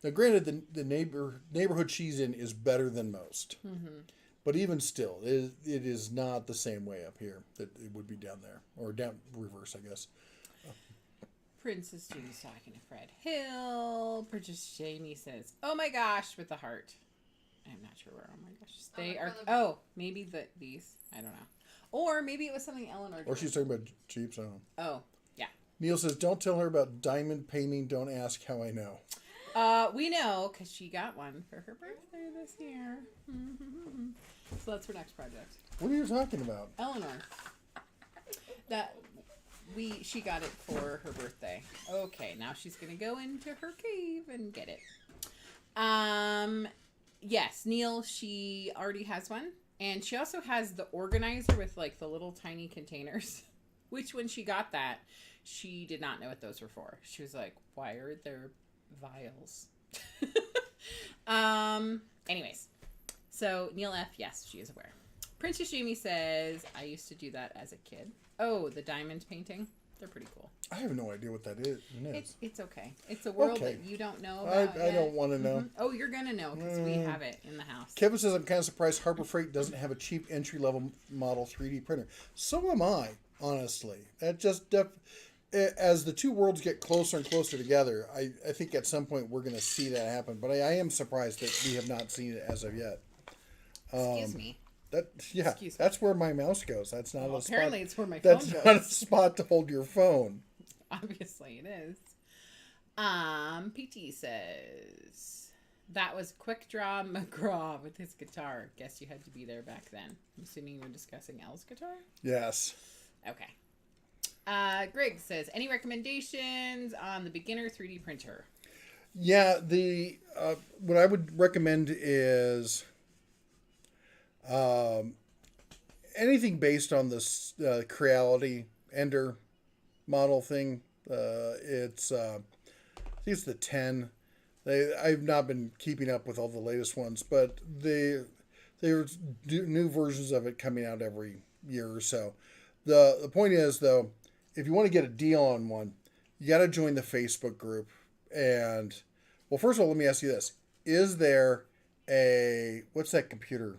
Now, granted, the neighborhood she's in is better than most. Mm-hmm. But even still, it is not the same way up here that it would be down there. Or down reverse, I guess. Princess Jamie's talking to Fred Hill. Princess Jamie says, oh my gosh, with the heart. I'm not sure where. Oh my gosh. They are. Oh, maybe these. I don't know. Or maybe it was something Eleanor did. Or she's talking about Jeeps. I don't know. Oh, yeah. Neil says, don't tell her about diamond painting. Don't ask how I know. We know because she got one for her birthday this year. So that's her next project. What are you talking about? Eleanor. She got it for her birthday. Okay, now she's gonna go into her cave and get it. Yes, Neil, she already has one. And she also has the organizer with like the little tiny containers. Which when she got that, she did not know what those were for. She was like, why are there vials? Anyways. So Neil F, yes, she is aware. Princess Jamie says, I used to do that as a kid. Oh, the diamond painting. They're pretty cool. I have no idea what that is. It's okay. It's a world that you don't know about I don't want to know. Mm-hmm. Oh, you're going to know because we have it in the house. Kevin says, I'm kind of surprised Harbor Freight doesn't have a cheap entry-level model 3D printer. So am I, honestly. That just... as the two worlds get closer and closer together, I think at some point we're going to see that happen. But I am surprised that we have not seen it as of yet. Excuse me. That's where my mouse goes. That's not a spot. Apparently, it's where my phone goes. That's not a spot to hold your phone. Obviously, it is. PT says that was Quick Draw McGraw with his guitar. Guess you had to be there back then. I'm assuming you were discussing Elle's guitar. Yes. Okay. Greg says, any recommendations on the beginner 3D printer? Yeah, what I would recommend is anything based on this Creality Ender model thing. I think it's the 10. I've not been keeping up with all the latest ones, but there's new versions of it coming out every year or so. The point is, though, if you want to get a deal on one, you got to join the Facebook group. And, well, first of all, let me ask you this. Is there what's that computer?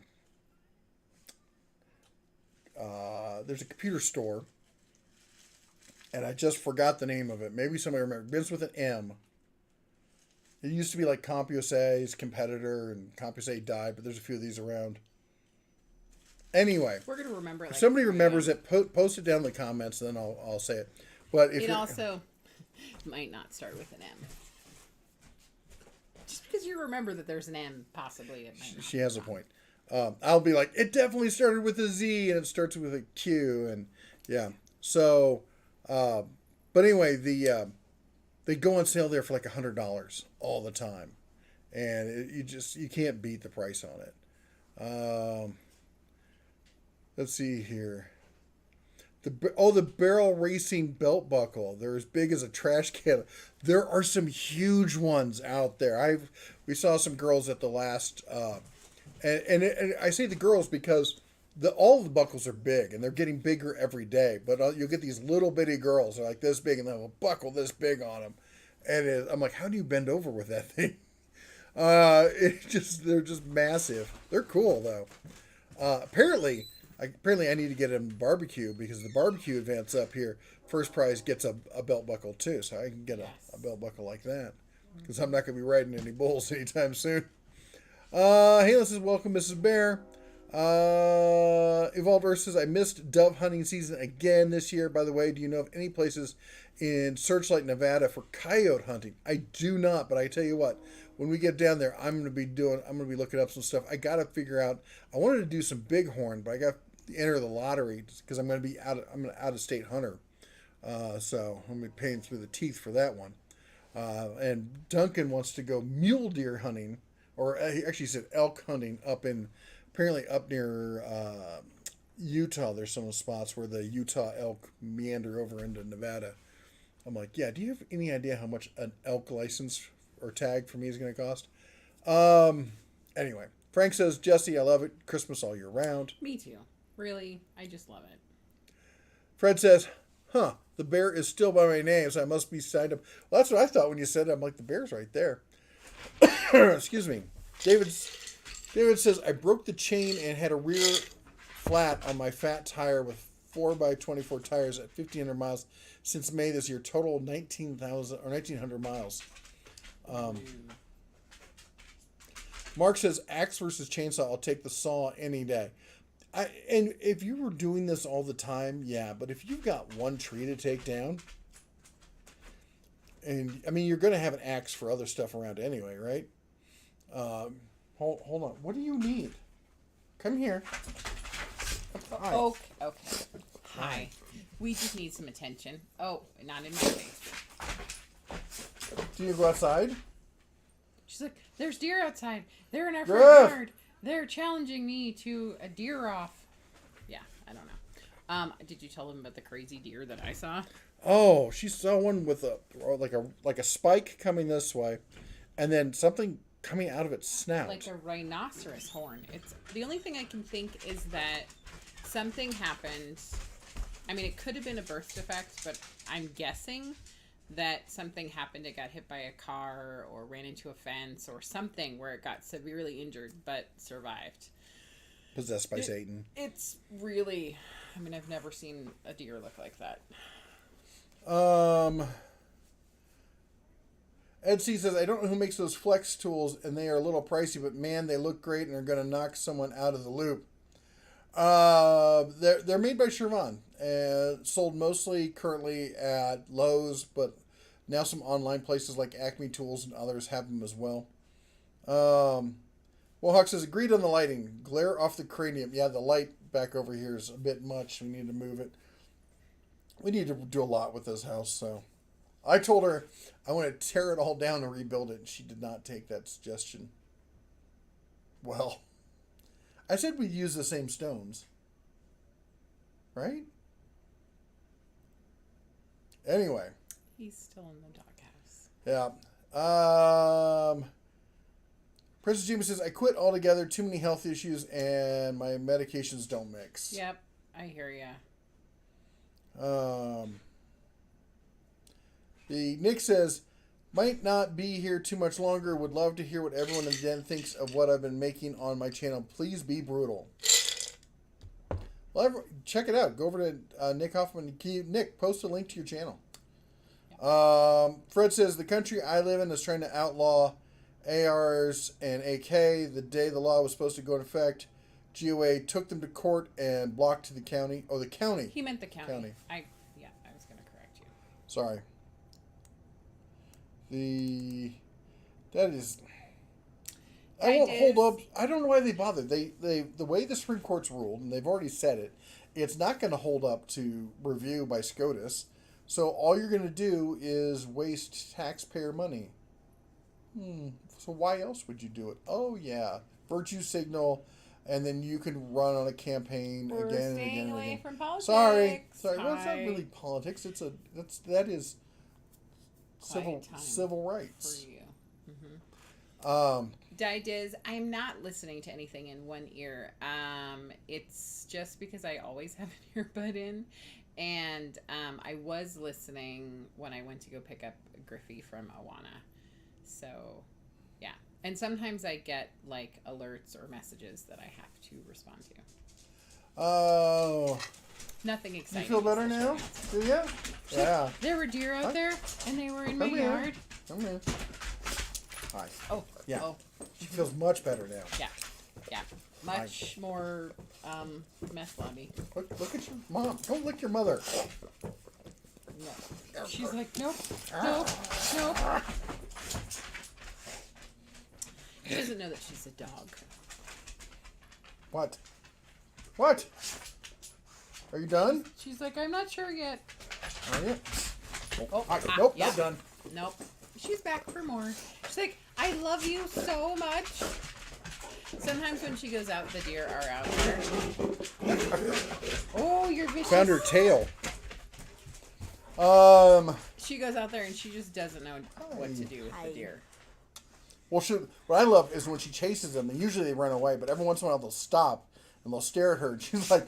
There's a computer store, and I just forgot the name of it. Maybe somebody remember. It begins with an M. It used to be like CompuSA's competitor, and CompuSA died, but there's a few of these around. Anyway, We're gonna remember it. if Like somebody remembers it, post it down in the comments, and then I'll say it. But if it also might not start with an M. Just because you remember that there's an M, possibly it might not. She has a point. I'll be like, it definitely started with a Z and it starts with a Q, and yeah. So, but anyway, they go on sale there for like $100 all the time, and you can't beat the price on it. Let's see here. The barrel racing belt buckle. They're as big as a trash can. There are some huge ones out there. We saw some girls at the last. And I say the girls because all the buckles are big, and they're getting bigger every day. But you'll get these little bitty girls, they're like this big, and they have a buckle this big on them. And I'm like, how do you bend over with that thing? They're just massive. They're cool though. Apparently I need to get them barbecue, because the barbecue events up here, first prize gets a belt buckle too, so I can get a belt buckle like that, because I'm not going to be riding any bulls anytime soon. Halen says, welcome, Mrs. Bear. Evolved Earth says, I missed dove hunting season again this year. By the way, do you know of any places in Searchlight, Nevada for coyote hunting? I do not, but I tell you what, when we get down there, I'm going to be looking up some stuff. I got to figure out, I wanted to do some bighorn, but I got to enter the lottery because I'm going to be I'm an out-of-state hunter. So I'm going to be paying through the teeth for that one. And Duncan wants to go mule deer hunting, or he actually said elk hunting apparently up near Utah. There's some spots where the Utah elk meander over into Nevada. I'm like, yeah, do you have any idea how much an elk license or tag for me is going to cost? Anyway, Frank says, Jesse, I love it. Christmas all year round. Me too. Really, I just love it. Fred says, the bear is still by my name, so I must be signed up. Well, that's what I thought when you said it. I'm like, the bear's right there. Excuse me. David says, I broke the chain and had a rear flat on my fat tire with 4x24 tires at 1,500 miles since May this year. Total 1,900 miles. Mark says, axe versus chainsaw. I'll take the saw any day. And if you were doing this all the time, yeah. But if you've got one tree to take down, and I mean, you're going to have an axe for other stuff around anyway, right? Hold on. What do you need? Come here. Hi. Okay. Hi. We just need some attention. Oh, not in my face. Do you go outside? She's like, there's deer outside. They're in our Griff! front yard. They're challenging me to a deer off. Yeah, I don't know. Did you tell them about the crazy deer that I saw? Oh, she saw one with like a spike coming this way, and then something coming out of its snout. Like a rhinoceros horn. It's the only thing I can think is that something happened. I mean, it could have been a birth defect, but I'm guessing that something happened. It got hit by a car or ran into a fence or something where it got severely injured but survived. Possessed by Satan. It's really, I mean, I've never seen a deer look like that. Ed C says, I don't know who makes those flex tools, and they are a little pricey, but man, they look great and are going to knock someone out of the loop. They're made by Sherman, sold mostly currently at Lowe's, but now some online places like Acme Tools and others have them as well. Hawk says, agreed on the lighting. Glare off the cranium. Yeah, the light back over here is a bit much. We need to move it. We need to do a lot with this house, so I told her I want to tear it all down and rebuild it, and she did not take that suggestion. Well, I said we'd use the same stones. Right? Anyway. He's still in the doghouse. Yeah. Princess Jima says, I quit altogether. Too many health issues, and my medications don't mix. Yep, I hear ya. The Nick says, might not be here too much longer. Would love to hear what everyone in the den thinks of what I've been making on my channel. Please be brutal. Well, check it out. Go over to Nick Hoffman. Nick, post a link to your channel. Fred says, the country I live in is trying to outlaw ARs and AK. The day the law was supposed to go into effect, GOA took them to court and blocked the county. Oh, the county. He meant the county. I was going to correct you. Sorry. That is... I won't hold up. I don't know why they bothered. The way the Supreme Court's ruled, and they've already said it, it's not going to hold up to review by SCOTUS. So all you're going to do is waste taxpayer money. So why else would you do it? Oh yeah, virtue signal, and then you can run on a campaign We're again and staying again and away again. from politics. Sorry. Well, it's Hi. not really politics. That is Quiet time civil rights. for you. Mm-hmm. I am not listening to anything in one ear. It's just because I always have an earbud in, and I was listening when I went to go pick up Griffey from Awana. So, yeah. And sometimes I get like alerts or messages that I have to respond to. Oh. Nothing You exciting. feel better now? Do you? Yeah. There were deer out there, and they were in my Come here. yard. Come here. Hi. Oh, Yeah. Oh, She feels much better now. yeah. Much more meth lobby. Look at your mom. Don't lick your mother. No. She's like, nope. She doesn't know that she's a dog. What? Are you done? She's like, I'm not sure yet. Are you? Oh, Nope, yeah. not done. Nope. She's back for more. She's like, I love you so much. Sometimes when she goes out, the deer are out there. Oh, you're vicious. Found her tail. She goes out there and she just doesn't know what to do with the deer. Well, what I love is when she chases them, and usually they run away, but every once in a while they'll stop and they'll stare at her, and she's like,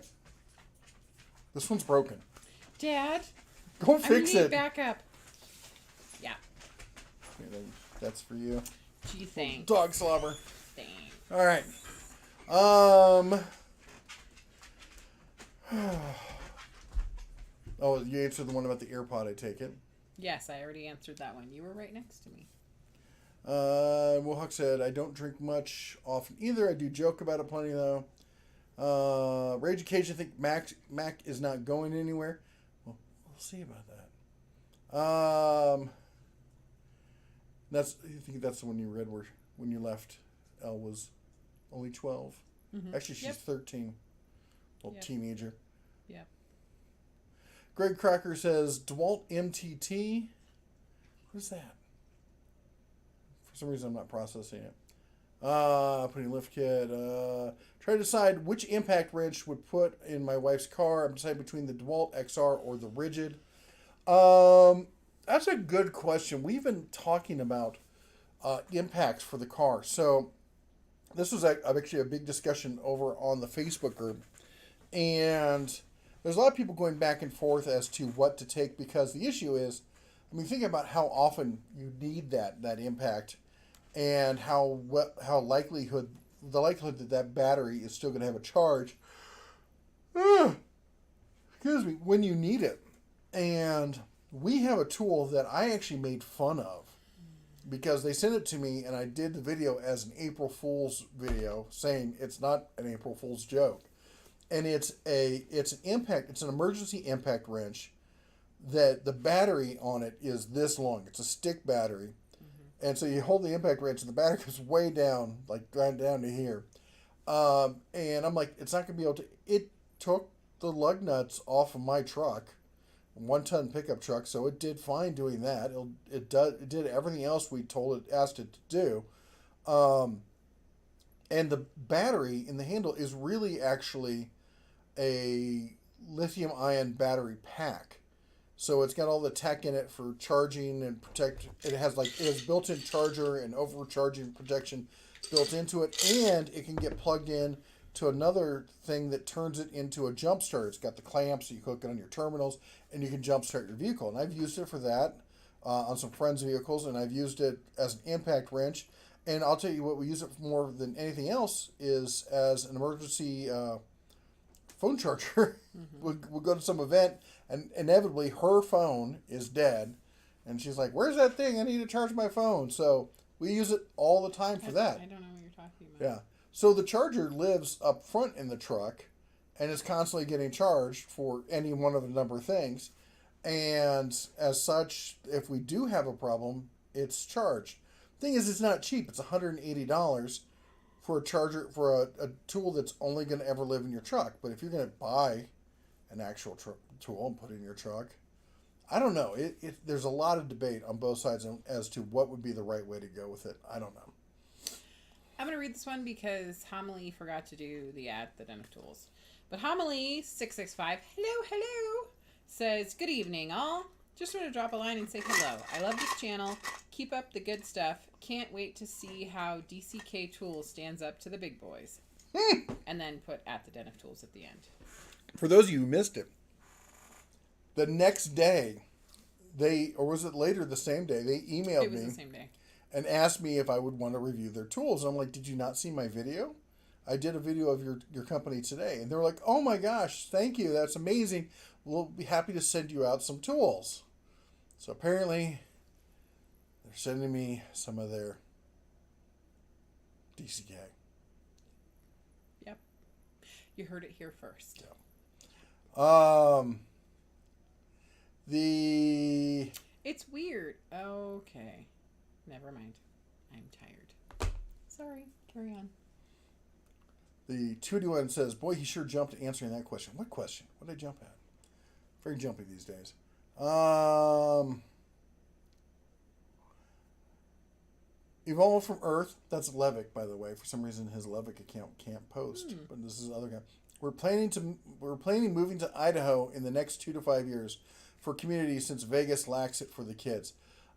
this one's broken. Dad, Go I fix need it. backup. Yeah. That's for you. Gee, thanks. Dog slobber. Thanks. All right. Oh, you answered the one about the AirPod, I take it. Yes, I already answered that one. You were right next to me. Mohawk said, I don't drink much often either. I do joke about it plenty, though. Rage Occasion, I think Mac is not going anywhere. Well, we'll see about that. I think that's the one you read where when you left, Elle was only 12. Mm-hmm. Actually, she's 13. Little teenager. Yep. Greg Crocker says, DeWalt MTT. What is that? For some reason, I'm not processing it. Putting lift kit. Try to decide which impact wrench would put in my wife's car. I'm deciding between the DeWalt XR or the Rigid. That's a good question. We've been talking about impacts for the car. So this was actually a big discussion over on the Facebook group. And there's a lot of people going back and forth as to what to take, because the issue is, I mean, think about how often you need that impact, and the likelihood that battery is still going to have a charge. Excuse me, when you need it. And we have a tool that I actually made fun of, because they sent it to me and I did the video as an April Fool's video, saying it's not an April Fool's joke. And it's an emergency impact wrench that the battery on it is this long. It's a stick battery. Mm-hmm. And so you hold the impact wrench and the battery goes way down, like down to here. And I'm like, it's not going to be able to... It took the lug nuts off of my truck, 1-ton pickup truck, so it did fine doing that. It did everything else we asked it to do. And the battery in the handle is really actually a lithium-ion battery pack. So it's got all the tech in it for charging and protect. It has built-in charger and overcharging protection built into it, and it can get plugged in to another thing that turns it into a jump start. It's got the clamps, so you hook it on your terminals, and you can jump start your vehicle. And I've used it for that. on some friends' vehicles, and I've used it as an impact wrench. And I'll tell you what we use it for more than anything else is as an emergency phone charger. We'll go to some event, and inevitably her phone is dead, and she's like, "Where's that thing? I need to charge my phone." So we use it all the time for that. I don't know what you're talking about. Yeah. So the charger lives up front in the truck, and is constantly getting charged for any one of a number of things. And as such, if we do have a problem, it's charged. Thing is, it's not cheap. It's $180 for a charger for a tool that's only going to ever live in your truck. But if you're going to buy an actual tool and put it in your truck, I don't know. There's a lot of debate on both sides as to what would be the right way to go with it. I don't know. I'm going to read this one because Homily forgot to do the ad, the Den of Tools. But Homily 665, hello, says, good evening, all. Just want to drop a line and say hello. I love this channel. Keep up the good stuff. Can't wait to see how DCK Tools stands up to the big boys. And then put at the Den of Tools at the end. For those of you who missed it, the next day, or was it later the same day, they emailed me the same day. And asked me if I would want to review their tools. And I'm like, did you not see my video? I did a video of your company today. And they were like, oh my gosh, thank you. That's amazing. We'll be happy to send you out some tools. So apparently, they're sending me some of their DCK. Yep. You heard it here first. Yeah. It's weird. Okay. Never mind. I'm tired. Sorry. Carry on. The 2D1 says, boy, he sure jumped answering that question. What question? What did I jump at? Very jumpy these days. Evolve from Earth. That's Levick, by the way. For some reason, his Levick account can't post. But this is other guy. We're planning moving to Idaho in the next 2 to 5 years for community since Vegas lacks it for the kids.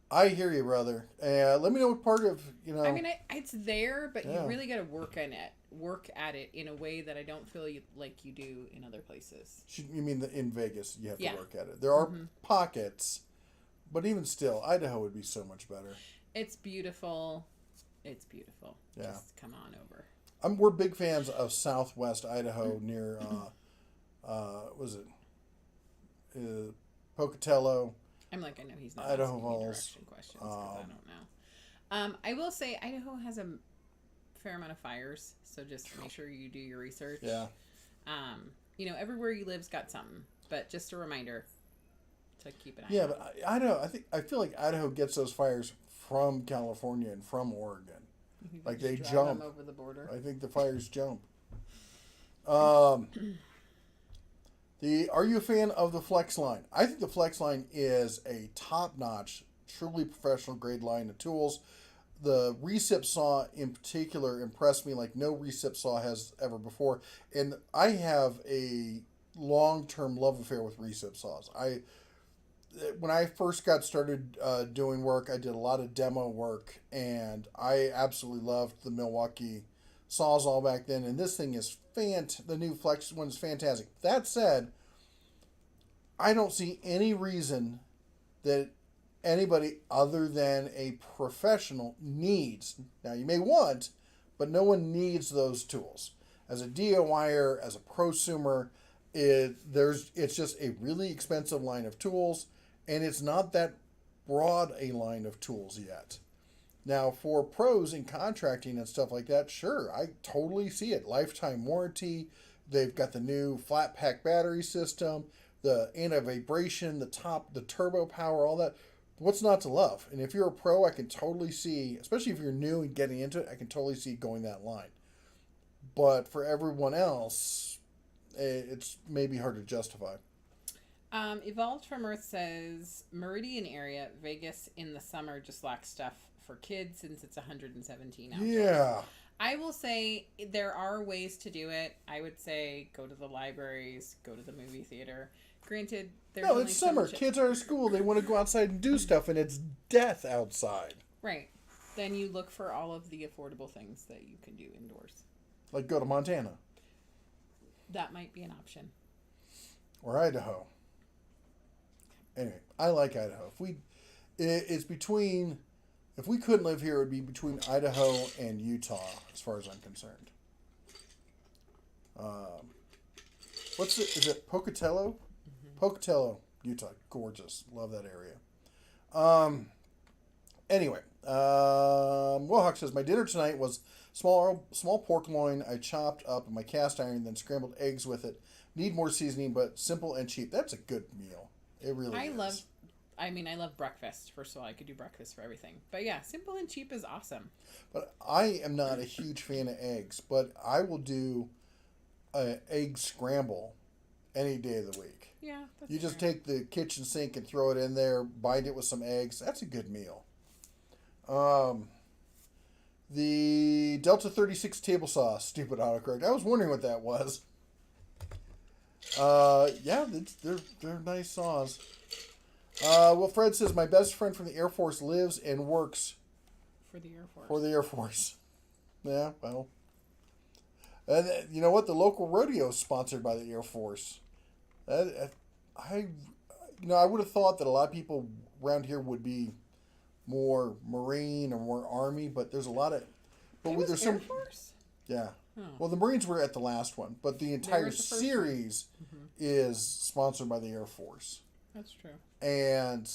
I hear you, brother. Let me know what part of, I mean, it's there, but Yeah. you really got to work at it in a way that I don't feel like you do in other places. You mean in Vegas, you have to work at it. There are pockets, but even still, Idaho would be so much better. It's beautiful. It's beautiful. Yeah. Just come on over. We're big fans of Southwest Idaho near, was it Pocatello? I'm like, I know he's not Idaho asking me Falls. direction questions because I don't know. I will say Idaho has a fair amount of fires, so just make sure you do your research. Yeah. Everywhere you live's got something, but just a reminder to keep an eye. Yeah, out. but Idaho, I feel like Idaho gets those fires from California and from Oregon. Like they Drive jump them over the border. I think the fires jump. Are you a fan of the Flex line? I think the Flex line is a top-notch, truly professional grade line of tools. The recip saw in particular impressed me like no recip saw has ever before. And I have a long-term love affair with recip saws. When I first got started doing work, I did a lot of demo work, and I absolutely loved the Milwaukee Sawzall back then. And this thing is the new Flex one is fantastic. That said, I don't see any reason that anybody other than a professional needs. Now, you may want, but no one needs those tools. As a DIYer, as a prosumer, it's just a really expensive line of tools, and it's not that broad a line of tools yet. Now, for pros in contracting and stuff like that, sure, I totally see it. Lifetime warranty. They've got the new flat pack battery system, the anti-vibration, the turbo power, all that. What's not to love? And if you're a pro, I can totally see, especially if you're new and getting into it, I can totally see going that line. But for everyone else, it's maybe hard to justify. Evolved from Earth says, Meridian area, Vegas in the summer just lacks stuff for kids since it's 117 outdoors. Yeah. I will say there are ways to do it. I would say go to the libraries, go to the movie theater. Granted, there's No, it's summer. Kids are at school. They want to go outside and do stuff, and it's death outside. Right. Then you look for all of the affordable things that you can do indoors. Like go to Montana. That might be an option. Or Idaho. Anyway, I like Idaho. It's between. If we couldn't live here, it would be between Idaho and Utah, as far as I'm concerned. Is it Pocatello? Mm-hmm. Pocatello, Utah. Gorgeous. Love that area. Anyway, Mohawk says, my dinner tonight was small pork loin I chopped up in my cast iron, then scrambled eggs with it. Need more seasoning, but simple and cheap. That's a good meal. It really is. I love breakfast. First of all, I could do breakfast for everything. But yeah, simple and cheap is awesome. But I am not a huge fan of eggs, but I will do an egg scramble any day of the week. Yeah, that's You just take the kitchen sink and throw it in there, bind it with some eggs. That's a good meal. The Delta 36 table saw, stupid autocorrect. I was wondering what that was. Yeah, they're nice saws. Well, Fred says, my best friend from the Air Force lives and works for the Air Force. For the Air Force. Yeah, well. And you know what? The local rodeo is sponsored by the Air Force. I would have thought that a lot of people around here would be more Marine or more Army, but there's a lot of. But it was there's Air Force? Yeah. Oh. Well, the Marines were at the last one, but the entire series is sponsored by the Air Force. That's true. And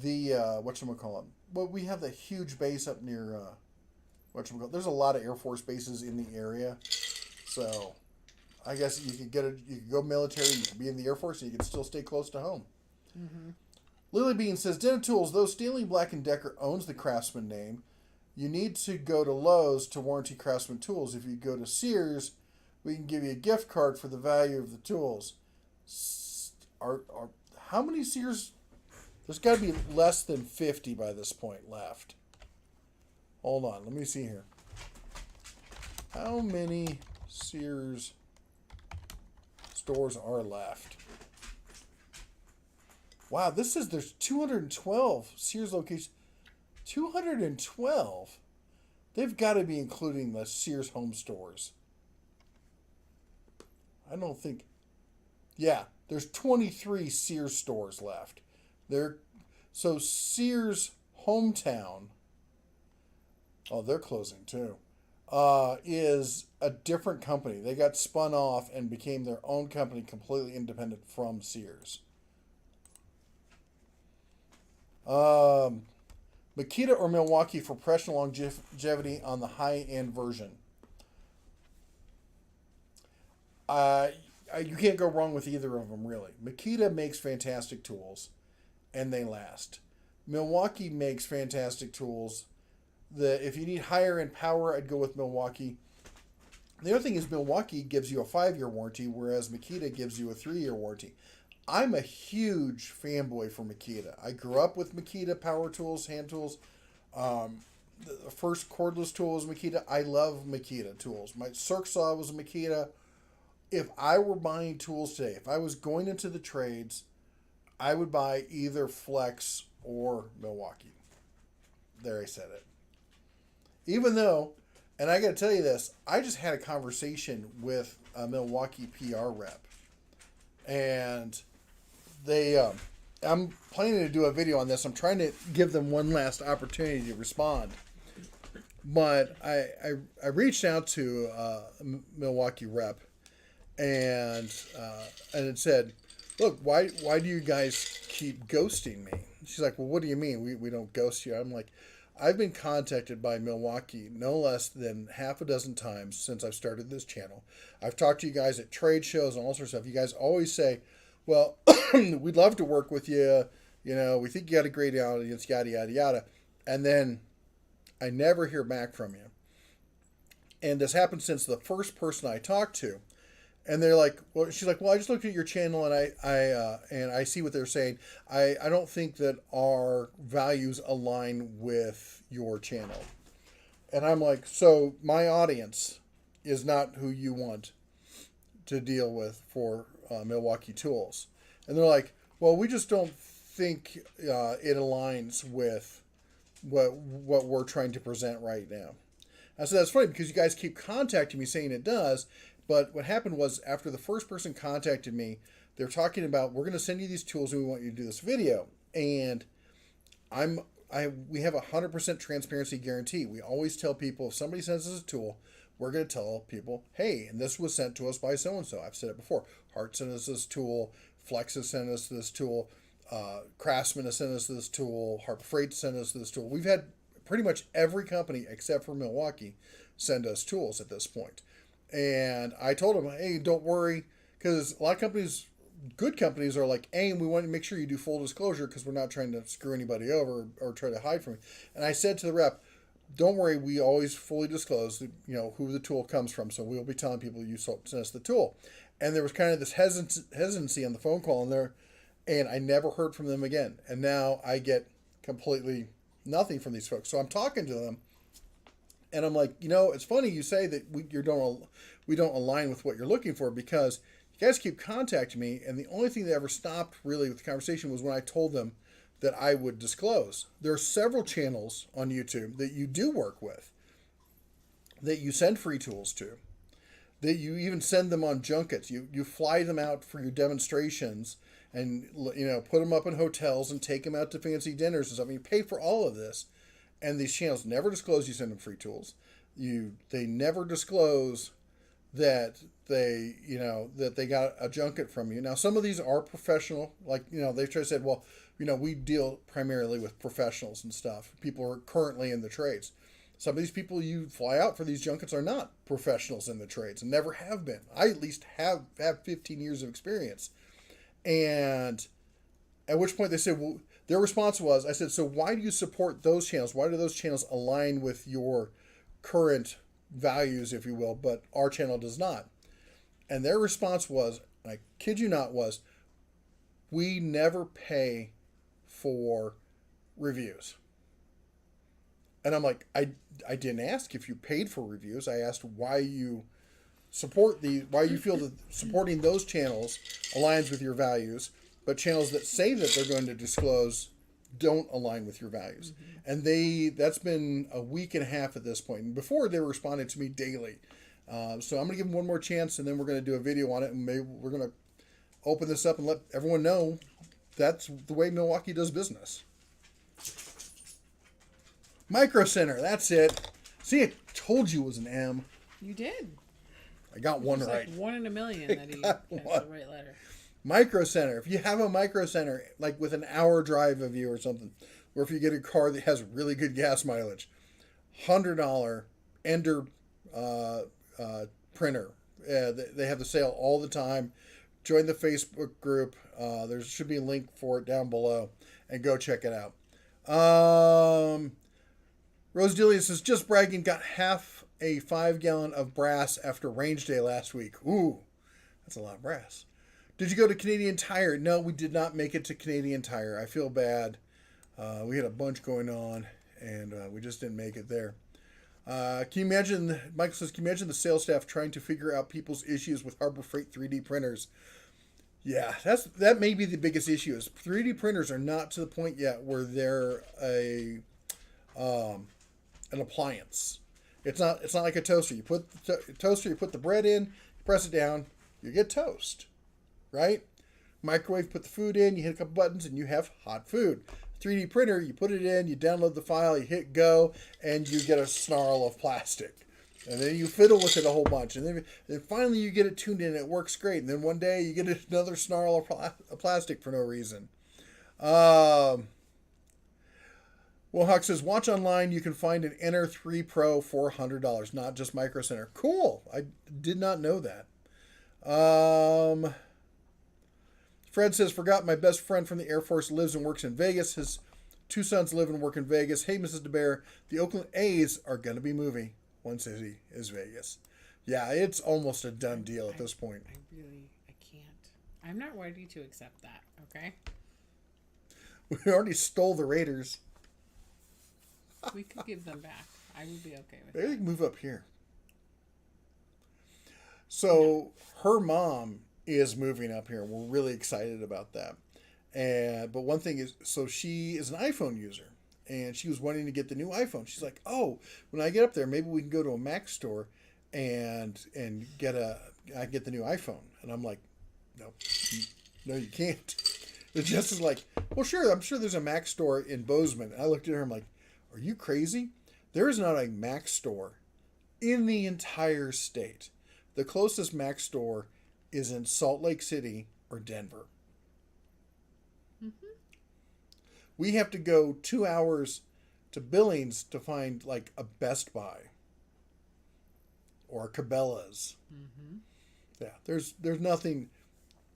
whatchamacallit? Well, we have the huge base up near whatchamacallit. There's a lot of Air Force bases in the area, so I guess you could you could go military, you could be in the Air Force, and you could still stay close to home. Mm-hmm. Lily Bean says, Dental Tools, though Stanley Black & Decker owns the Craftsman name, you need to go to Lowe's to warranty Craftsman tools. If you go to Sears, we can give you a gift card for the value of the tools. How many Sears? There's got to be less than 50 by this point left. Hold on, let me see here. How many Sears stores are left? Wow, this says there's 212 Sears locations. 212? They've got to be including the Sears home stores. I don't think... Yeah, there's 23 Sears stores left. So Sears Hometown... Oh, they're closing too. Is a different company. They got spun off and became their own company, completely independent from Sears. Makita or Milwaukee for professional longevity on the high-end version. You can't go wrong with either of them, really. Makita makes fantastic tools, and they last. Milwaukee makes fantastic tools. If you need higher-end power, I'd go with Milwaukee. The other thing is Milwaukee gives you a 5-year warranty, whereas Makita gives you a 3-year warranty. I'm a huge fanboy for Makita. I grew up with Makita power tools, hand tools. The first cordless tool was Makita. I love Makita tools. My circ saw was a Makita. If I were buying tools today, if I was going into the trades, I would buy either Flex or Milwaukee. There, I said it. Even though, and I got to tell you this, I just had a conversation with a Milwaukee PR rep. And I'm planning to do a video on this. I'm trying to give them one last opportunity to respond. But I reached out to a Milwaukee rep and it said, look, why do you guys keep ghosting me? She's like, well, what do you mean? We don't ghost you. I'm like, I've been contacted by Milwaukee no less than half a dozen times since I've started this channel. I've talked to you guys at trade shows and all sorts of stuff. You guys always say, well, we'd love to work with you. You know, we think you got a great audience, yada, yada, yada. And then I never hear back from you. And this happened since the first person I talked to. And they're like, well, she's like, well, I just looked at your channel and I see what they're saying. I don't think that our values align with your channel. And I'm like, so my audience is not who you want to deal with for Milwaukee tools. And they're like, well, we just don't think it aligns with what we're trying to present right now. I said, that's funny because you guys keep contacting me saying it does. But what happened was after the first person contacted me, they're talking about, we're going to send you these tools and we want you to do this video. And we have 100% transparency guarantee. We always tell people if somebody sends us a tool, we're going to tell people, hey, and this was sent to us by so and so. I've said it before. Hart sent us this tool. Flex has sent us this tool. Craftsman has sent us this tool. Harbor Freight sent us this tool. We've had pretty much every company except for Milwaukee send us tools at this point. And I told them, hey, don't worry, because a lot of companies, good companies, are like, hey, we want to make sure you do full disclosure because we're not trying to screw anybody over or try to hide from you. And I said to the rep, don't worry, we always fully disclose, who the tool comes from. So we'll be telling people you sent us the tool. And there was kind of this hesitancy on the phone call and I never heard from them again. And now I get completely nothing from these folks. So I'm talking to them, and I'm like, it's funny you say that we don't align with what you're looking for, because you guys keep contacting me, and the only thing that ever stopped really with the conversation was when I told them that I would disclose. There are several channels on YouTube that you do work with, that you send free tools to, that you even send them on junkets. You fly them out for your demonstrations and put them up in hotels and take them out to fancy dinners and stuff. You pay for all of this, and these channels never disclose you send them free tools. They never disclose that they got a junket from you. Now, some of these are professional, like they try to say, well, we deal primarily with professionals and stuff. People who are currently in the trades. Some of these people you fly out for these junkets are not professionals in the trades and never have been. I at least have 15 years of experience. And at which point they said, well, their response was, I said, so why do you support those channels? Why do those channels align with your current values, if you will, but our channel does not? And their response was, I kid you not, was, we never pay for reviews. And I'm like, I didn't ask if you paid for reviews. I asked why you why you feel that supporting those channels aligns with your values, but channels that say that they're going to disclose don't align with your values. Mm-hmm. And that's been a week and a half at this point. And before, they were responding to me daily. So I'm going to give them one more chance, and then we're going to do a video on it, and maybe we're going to open this up and let everyone know that's the way Milwaukee does business. Micro Center, that's it. See, I told you it was an M. You did. I got one right. Like 1 in a million that he has the right letter. Micro Center. If you have a Micro Center, like with an hour drive of you or something, or if you get a car that has really good gas mileage, $100 Ender printer. They have the sale all the time. Join the Facebook group. There should be a link for it down below, and go check it out. Rose Delia says, just bragging, got half a 5-gallon of brass after range day last week. Ooh, that's a lot of brass. Did you go to Canadian Tire? No, we did not make it to Canadian Tire. I feel bad. We had a bunch going on, and we just didn't make it there. Can you imagine, Michael says, can you imagine the sales staff trying to figure out people's issues with Harbor Freight 3D printers? Yeah, that may be the biggest issue, is 3D printers are not to the point yet where they're an appliance. It's not like a toaster. You put the toaster, you put the bread in, you press it down, you get toast, right? Microwave, put the food in, you hit a couple buttons, and you have hot food. 3D printer, you put it in, you download the file, you hit go, and you get a snarl of plastic. And then you fiddle with it a whole bunch. And then finally you get it tuned in, and it works great. And then one day you get another snarl of plastic for no reason. Well, Huck says, watch online. You can find an Enter 3 Pro for $100, not just Micro Center. Cool. I did not know that. Fred says, forgot my best friend from the Air Force lives and works in Vegas. His 2 sons live and work in Vegas. Hey, Mrs. DeBear, the Oakland A's are going to be moving. One city is Vegas. Yeah, it's almost a done deal at this point. I can't. I'm not ready to accept that, okay? We already stole the Raiders. We could give them back. I would be okay with Maybe that. they can move up here. So her mom is moving up here. We're really excited about that. But one thing is, so she is an iPhone user, and she was wanting to get the new iPhone. She's like, oh, when I get up there, maybe we can go to a Mac store and get the new iPhone. And I'm like, no, you can't. The Jess is like, well, sure, I'm sure there's a Mac store in Bozeman. I looked at her, I'm like, are you crazy? There is not a Mac store in the entire state. The closest Mac store is in Salt Lake City or Denver. Mm-hmm. We have to go 2 hours to Billings to find like a Best Buy or a Cabela's. Mm-hmm. Yeah, there's nothing.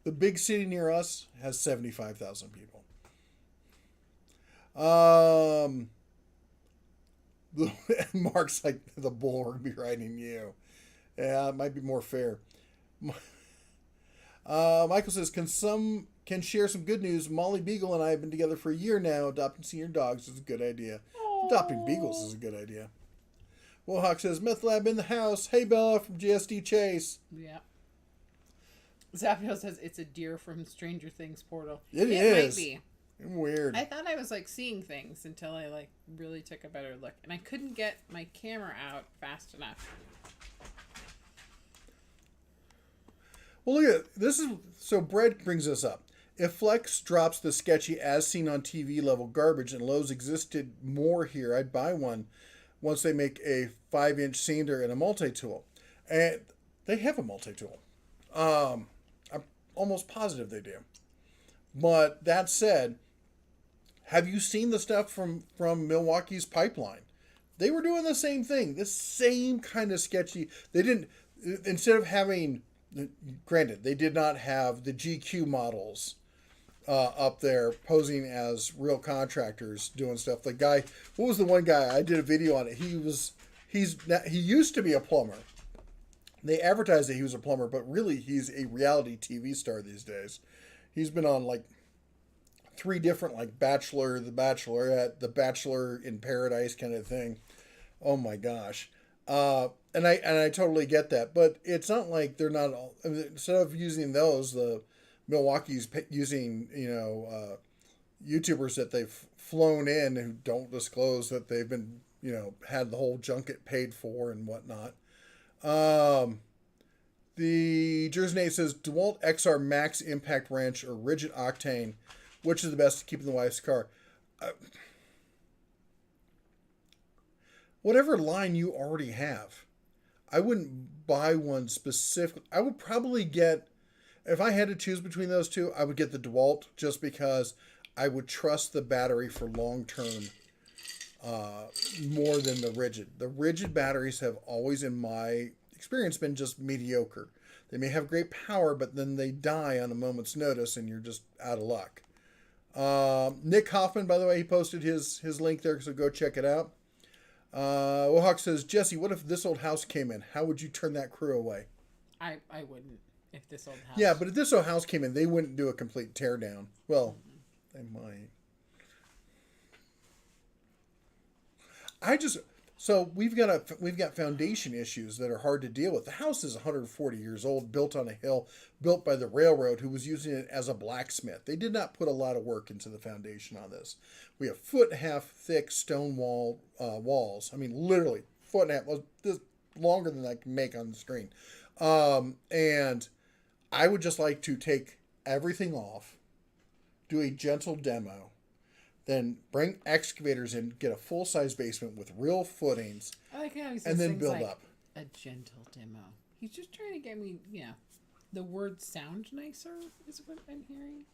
The big city near us has 75,000 people. Mark's like, the bull will be riding you. Yeah, it might be more fair. Michael says, can share some good news. Molly Beagle and I have been together for a year now. Adopting senior dogs is a good idea. Aww. Adopting beagles is a good idea. Wohawk says, Meth Lab in the house. Hey, Bella from GSD Chase. Yeah. Zapio says it's a deer from Stranger Things portal. It might is. be. Weird. I thought I was like seeing things until I like really took a better look, and I couldn't get my camera out fast enough. Well, look at this. So Brett brings us up. If Flex drops the sketchy as seen on TV level garbage and Lowe's existed more here, I'd buy one once they make a 5-inch sander and a multi-tool. And they have a multi-tool. I'm almost positive they do. But that said, have you seen the stuff from Milwaukee's pipeline? They were doing the same thing. The same kind of sketchy. They didn't, instead of having, granted, they did not have the GQ models up there posing as real contractors doing stuff. The guy, what was the one guy? I did a video on it. He used to be a plumber. They advertised that he was a plumber, but really he's a reality TV star these days. He's been on like 3 different, like Bachelor, The Bachelorette, The Bachelor in Paradise kind of thing. Oh my gosh. And I totally get that, but it's not like they're not all, I mean, instead of using those, the Milwaukee's using, YouTubers that they've flown in who don't disclose that they've been, had the whole junket paid for and whatnot. The Jersey Nate says DeWalt XR Max Impact Wrench or Rigid Octane, which is the best to keep in the wife's car? Whatever line you already have. I wouldn't buy one specific. I would probably get, if I had to choose between those two, I would get the DeWalt just because I would trust the battery for long term more than the Rigid. The Rigid batteries have always, in my experience, been just mediocre. They may have great power, but then they die on a moment's notice and you're just out of luck. Nick Hoffman, by the way, he posted his link there, so go check it out. Wohawk says, Jesse, what if this old house came in? How would you turn that crew away? I wouldn't if this old house. Yeah, but if this old house came in, they wouldn't do a complete teardown. Well, they might. So we've got foundation issues that are hard to deal with. The house is 140 years old, built on a hill, built by the railroad, who was using it as a blacksmith. They did not put a lot of work into the foundation on this. We have 1.5 foot thick stone walls. I mean, literally 1.5 foot. This longer than I can make on the screen. And I would just like to take everything off, do a gentle demo. Then bring excavators in, get a full-size basement with real footings, I like how he says and then things build like up. A gentle demo. He's just trying to get me, the word sound nicer is what I'm hearing.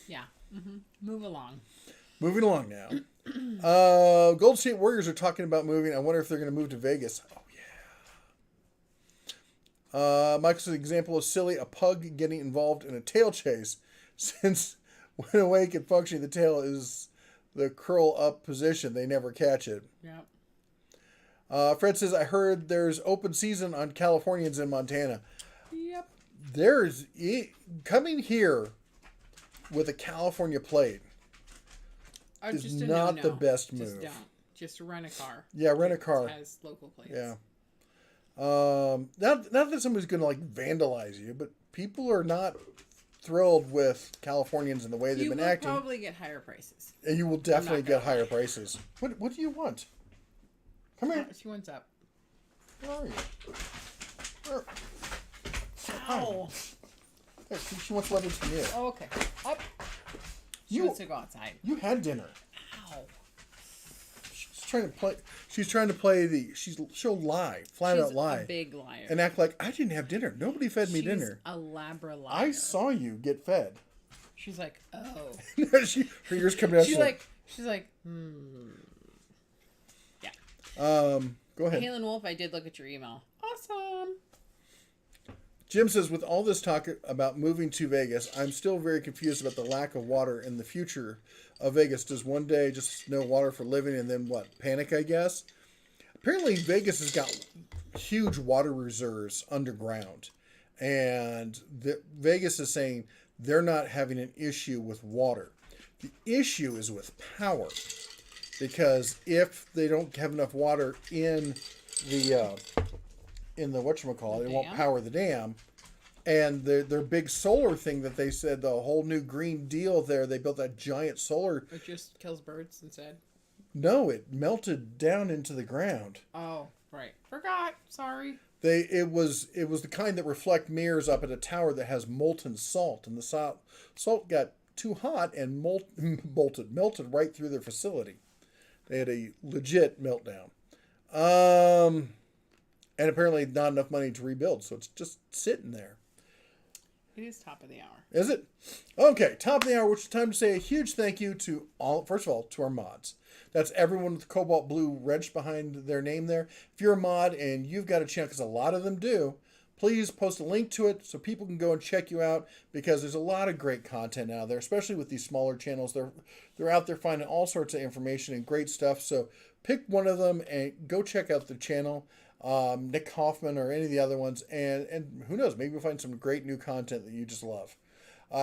Yeah. Mm-hmm. Move along. Moving along now. Gold State Warriors are talking about moving. I wonder if they're going to move to Vegas. Oh, yeah. Michael's example is silly. A pug getting involved in a tail chase. Since when awake and functioning, the tail is the curl up position. They never catch it. Yeah. Fred says, I heard there's open season on Californians in Montana. Yep. There's coming here with a California plate is not the best move. Just don't. Just rent a car. Yeah, rent a car. Has local plates. Yeah. Not that somebody's going to like vandalize you, but people are not thrilled with Californians and the way they've been acting. You will probably get higher prices. And you will definitely get higher prices. What do you want? Come here. She wants up. Where are you? Where? Ow. She wants weapons from you. Oh, okay. Up. She wants to go outside. You had dinner. Ow. She's trying to play she'll lie, flat out lie. She's a big liar. And act like I didn't have dinner. Nobody fed me dinner. She's a labra liar. I saw you get fed. She's like, oh. Her ears coming out. She's like, yeah. Go ahead. Halen Wolf, I did look at your email. Awesome. Jim says, with all this talk about moving to Vegas, I'm still very confused about the lack of water in the future of Vegas. Does one day just no water for living and then what? Panic, I guess? Apparently, Vegas has got huge water reserves underground. And Vegas is saying they're not having an issue with water. The issue is with power. Because if they don't have enough water in the whatchamacallit, it won't power the dam. And their big solar thing that they said, the whole new Green Deal there, they built that giant solar. It just kills birds instead? No, it melted down into the ground. Oh, right. Forgot. Sorry. It was the kind that reflect mirrors up at a tower that has molten salt. And the salt got too hot and melted right through their facility. They had a legit meltdown. And apparently not enough money to rebuild, so it's just sitting there. It is top of the hour. Is it? Okay, top of the hour, which is time to say a huge thank you to first of all, to our mods. That's everyone with the cobalt blue wrench behind their name there. If you're a mod and you've got a channel, because a lot of them do, please post a link to it so people can go and check you out, because there's a lot of great content out there, especially with these smaller channels. They're out there finding all sorts of information and great stuff. So pick one of them and go check out the channel. Nick Hoffman or any of the other ones, and who knows, maybe you'll find some great new content that you just love.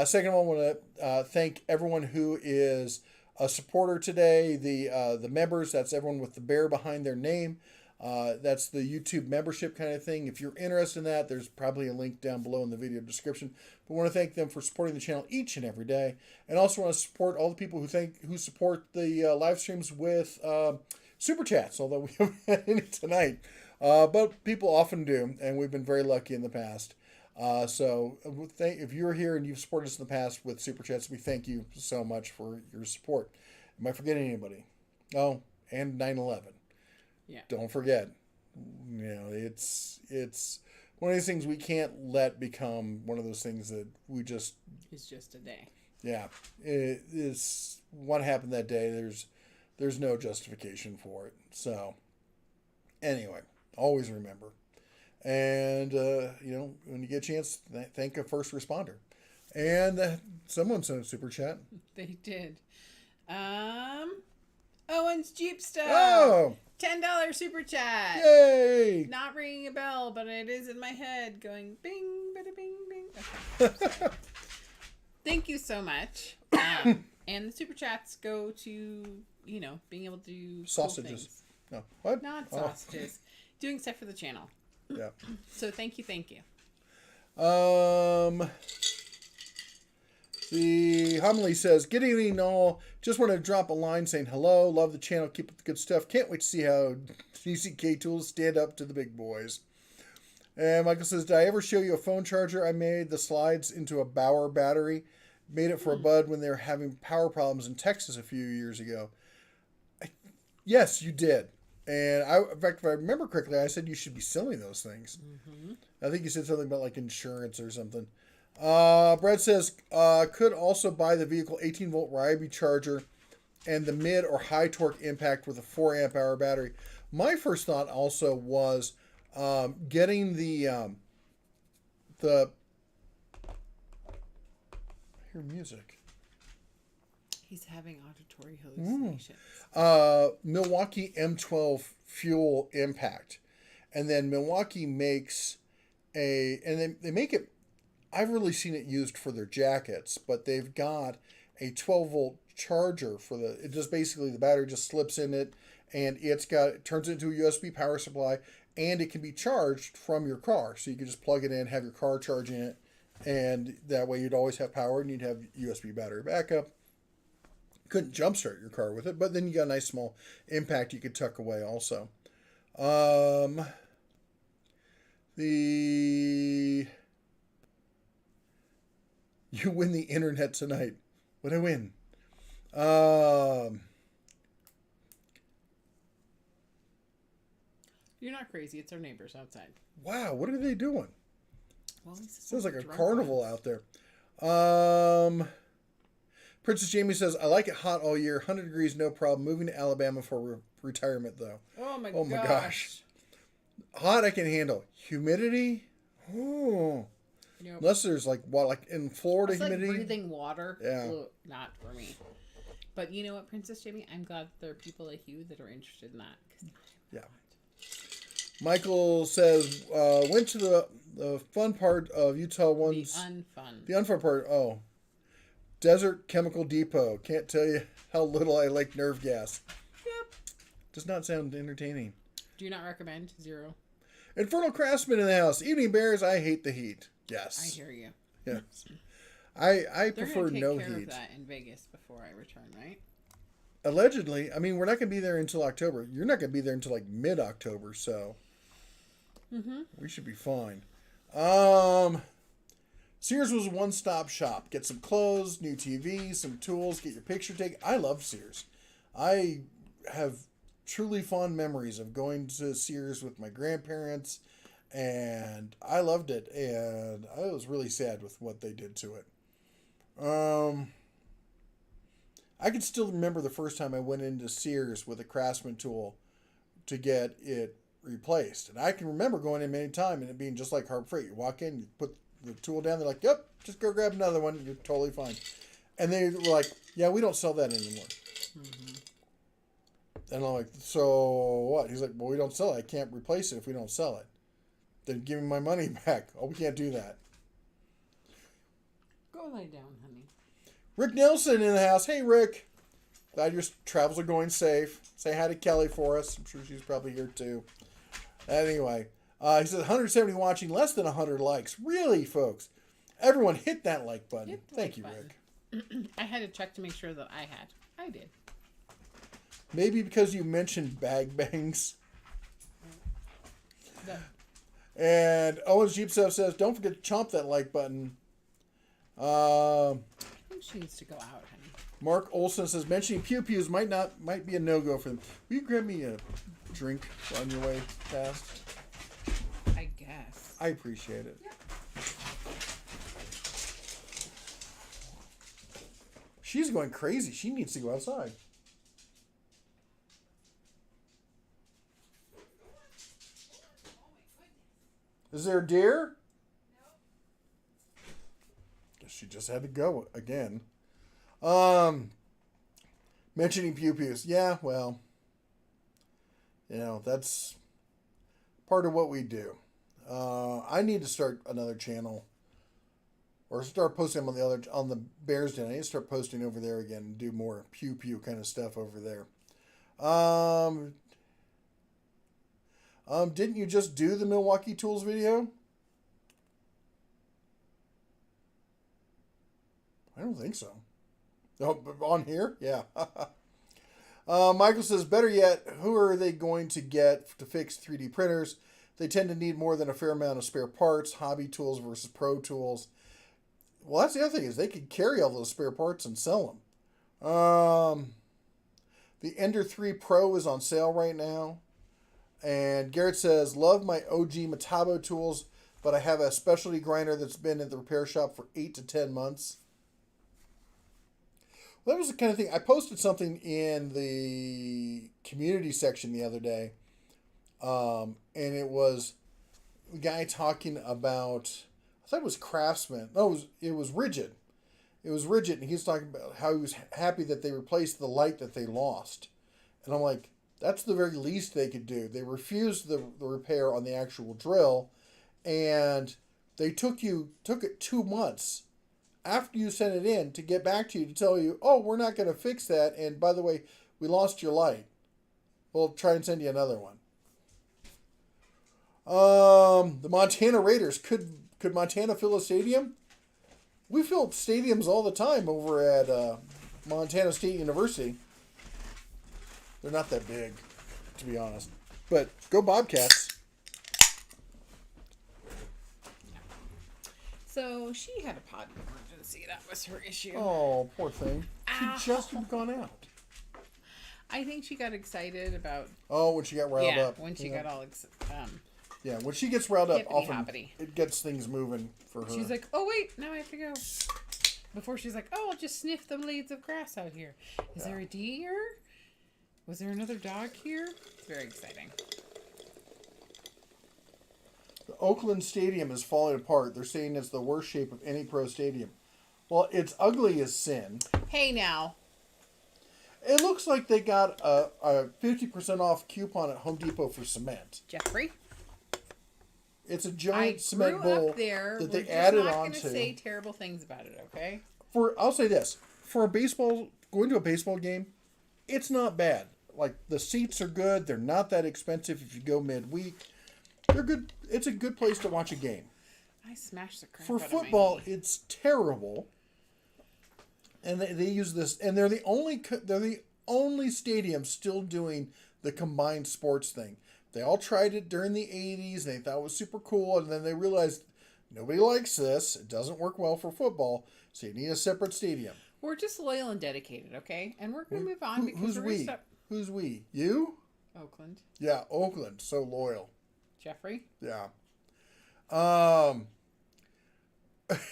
Second of all, I want to thank everyone who is a supporter today. The members, that's everyone with the bear behind their name. That's the YouTube membership kind of thing. If you're interested in that, there's probably a link down below in the video description. But I want to thank them for supporting the channel each and every day, and also want to support all the people who support the live streams with super chats. Although we haven't had any tonight. But people often do, and we've been very lucky in the past. So if you're here and you've supported us in the past with Super Chats, we thank you so much for your support. Am I forgetting anybody? Oh, and 9/11. Yeah. Don't forget. You know, it's one of these things we can't let become one of those things that we just... It's just a day. Yeah. It is what happened that day. There's no justification for it. So, anyway. Always remember. And, when you get a chance, thank a first responder. And someone sent a super chat. They did. Owen's Jeep Stuff. Oh! $10 super chat. Yay! Not ringing a bell, but it is in my head going bing, bada bing, bing. Okay. Thank you so much. And the super chats go to, being able to do sausages. Cool things. No. What? Not sausages. Doing stuff for the channel. Yeah. So thank you. The homily says, good evening all. Just want to drop a line saying hello. Love the channel. Keep up the good stuff. Can't wait to see how DCK tools stand up to the big boys. And Michael says, did I ever show you a phone charger I made? The slides into a Bauer battery. Made it for a bud when they were having power problems in Texas a few years ago. Yes, you did. And in fact, if I remember correctly, I said you should be selling those things. Mm-hmm. I think you said something about like insurance or something. Brad says, could also buy the vehicle 18-volt Ryobi charger and the mid or high torque impact with a 4 amp hour battery. My first thought also was getting the I hear music. He's having auditory hallucinations. Milwaukee M12 fuel impact. And then Milwaukee makes they make it, I've really seen it used for their jackets, but they've got a 12-volt charger it just basically the battery just slips in it, and it turns into a USB power supply, and it can be charged from your car. So you can just plug it in, have your car charging it, and that way you'd always have power and you'd have USB battery backup. Couldn't jumpstart your car with it, but then you got a nice small impact you could tuck away also. You win the internet tonight. What'd I win? You're not crazy. It's our neighbors outside. Wow, what are they doing? Well, at least it's Sounds not like a drunk carnival ones. out there. Princess Jamie says, I like it hot all year. 100 degrees, no problem. Moving to Alabama for retirement, though. Oh my Oh my gosh. gosh. Hot I can handle. Humidity? Oh. Nope. Unless there's like in Florida, It's like humidity. breathing water. Yeah. Ugh, not for me. But you know what, Princess Jamie? I'm glad there are people like you that are interested in that. 'Cause Yeah. Michael says, went to the fun part of Utah once. The unfun part. Oh. Desert Chemical Depot. Can't tell you how little I like nerve gas. Yep. Does not sound entertaining. Do you not recommend? 0. Infernal Craftsman in the house. Evening Bears, I hate the heat. Yes. I hear you. Yes. I They're prefer gonna take no care heat. of that in Vegas before I return, right? Allegedly, I mean, we're not going to be there until October. You're not going to be there until like mid-October, so we should be fine. Sears was a one-stop shop. Get some clothes, new TV, some tools, get your picture taken. I love Sears. I have truly fond memories of going to Sears with my grandparents, and I loved it, and I was really sad with what they did to it. I can still remember the first time I went into Sears with a Craftsman tool to get it replaced. And I can remember going in many times and it being just like Harbor Freight. You walk in, you put the tool down, they're like, yep, just go grab another one. You're totally fine. And they were like, yeah, we don't sell that anymore. And I'm like, so what? He's like, well, we don't sell it. I can't replace it if we don't sell it. Then give me my money back. Oh, we can't do that. Go lay down, honey. Rick Nelson in the house. Hey, Rick. Glad your travels are going safe. Say hi to Kelly for us. I'm sure she's probably here too. Anyway, he says 170 watching, less than 100 likes. Really, folks? Everyone hit that like button. Hit the Thank like you, button. Rick. I had to check to make sure that I had. I did. Maybe because you mentioned bag bangs. And Owen's Jeep Stuff says, don't forget to chomp that like button. I think she needs to go out, honey. Mark Olson says, mentioning pew-pews might be a no-go for them. Will you grab me a drink on your way past? I guess. I appreciate it. Yep. She's going crazy. She needs to go outside. Is there a deer? Guess she just had to go again. Mentioning pew-pews. Yeah, well, that's part of what we do. I need to start another channel. Or start posting on the Bears Den. I need to start posting over there again and do more pew-pew kind of stuff over there. Didn't you just do the Milwaukee Tools video? I don't think so. Oh, on here? Yeah. Michael says, better yet, who are they going to get to fix 3D printers? They tend to need more than a fair amount of spare parts, hobby tools versus pro tools. Well, that's the other thing, is they could carry all those spare parts and sell them. The Ender 3 Pro is on sale right now. And Garrett says, love my OG Metabo tools, but I have a specialty grinder that's been at the repair shop for 8 to 10 months. Well, that was the kind of thing. I posted something in the community section the other day. And it was a guy talking about, I thought it was Craftsman. No, it was Rigid. It was Rigid, and he was talking about how he was happy that they replaced the light that they lost. And I'm like, that's the very least they could do. They refused the repair on the actual drill, and they took it 2 months after you sent it in to get back to you to tell you, oh, we're not going to fix that, and by the way, we lost your light. We'll try and send you another one. The Montana Raiders. Could Montana fill a stadium? We fill stadiums all the time over at Montana State University. They're not that big, to be honest. But go Bobcats. So she had a potty emergency. That was her issue. Oh, poor thing. She just had gone out. I think she got excited about. Oh, when she got riled up. When she got all yeah, when she gets riled up, often hoppity. It gets things moving for her. She's like, oh wait, now I have to go. Before she's like, oh, I'll just sniff the blades of grass out here. Is there a deer? Was there another dog here? It's very exciting. The Oakland Stadium is falling apart. They're saying it's the worst shape of any pro stadium. Well, it's ugly as sin. Hey now. It looks like they got a 50% off coupon at Home Depot for cement. Jeffrey. It's a giant I cement grew bowl up there. that We're they added not onto. Gonna say terrible things about it, okay? I'll say this: for going to a baseball game, it's not bad. Like the seats are good. They're not that expensive if you go midweek. They're good. It's a good place to watch a game. I smashed the crap For out of football, my knee. it's terrible. And they use this, and they're the only stadium still doing the combined sports thing. They all tried it during the 80s, and they thought it was super cool, and then they realized nobody likes this. It doesn't work well for football, so you need a separate stadium. We're just loyal and dedicated, okay? And we're going to move on because Who's the we? rest of Who's we? You? Oakland. Yeah, Oakland. So loyal. Jeffrey. Yeah.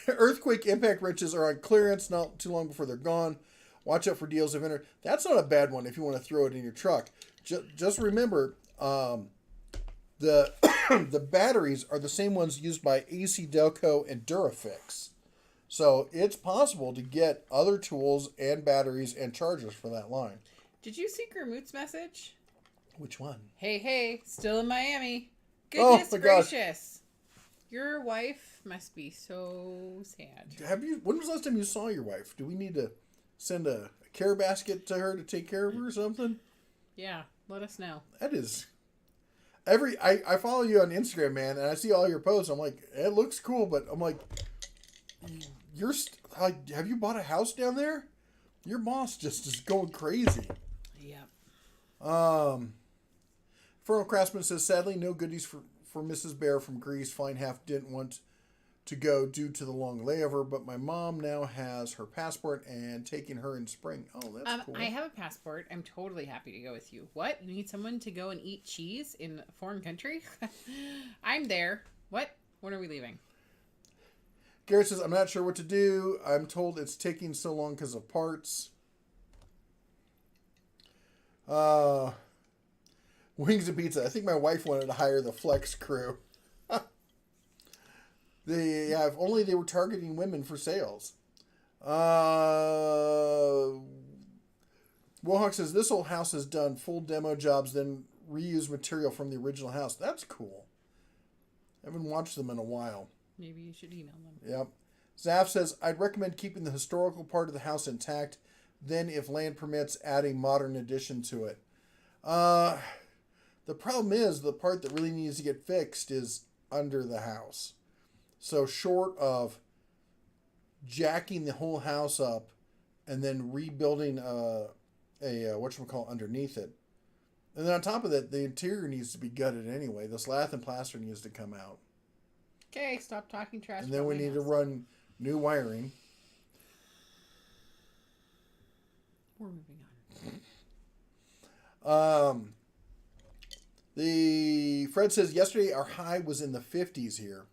Earthquake impact wrenches are on clearance not too long before they're gone. Watch out for deals of enter. That's not a bad one if you want to throw it in your truck. Just remember, the the batteries are the same ones used by AC Delco and Durafix. So it's possible to get other tools and batteries and chargers for that line. Did you see Gurmoot's message? Which one? Hey, still in Miami. Oh, Goodness my gosh. gracious. Your wife must be so sad. When was the last time you saw your wife? Do we need to send a care basket to her to take care of her or something? Yeah, let us know. That is... I follow you on Instagram, man, and I see all your posts. I'm like, it looks cool, but I'm like, have you bought a house down there? Your boss just is going crazy. Yep. Infernal Craftsman says, sadly, no goodies for Mrs. Bear from Greece. Flying half didn't want to go due to the long layover, but my mom now has her passport and taking her in spring. Oh, that's cool. I have a passport. I'm totally happy to go with you. What? You need someone to go and eat cheese in a foreign country? I'm there. What? When are we leaving? Garrett says, I'm not sure what to do. I'm told it's taking so long because of parts. Wings and pizza. I think my wife wanted to hire the flex crew. If only they were targeting women for sales. Wohawk says, this old house has done full demo jobs, then reused material from the original house. That's cool. I haven't watched them in a while. Maybe you should email them. Yep. Zaf says, I'd recommend keeping the historical part of the house intact, then if land permits, adding modern addition to it. The problem is the part that really needs to get fixed is under the house. So short of jacking the whole house up and then rebuilding whatchamacallit underneath it. And then on top of that, the interior needs to be gutted anyway. The lath and plaster needs to come out. Okay, stop talking trash. And then we need to run new wiring. We're moving on. Fred says, yesterday our high was in the 50s here.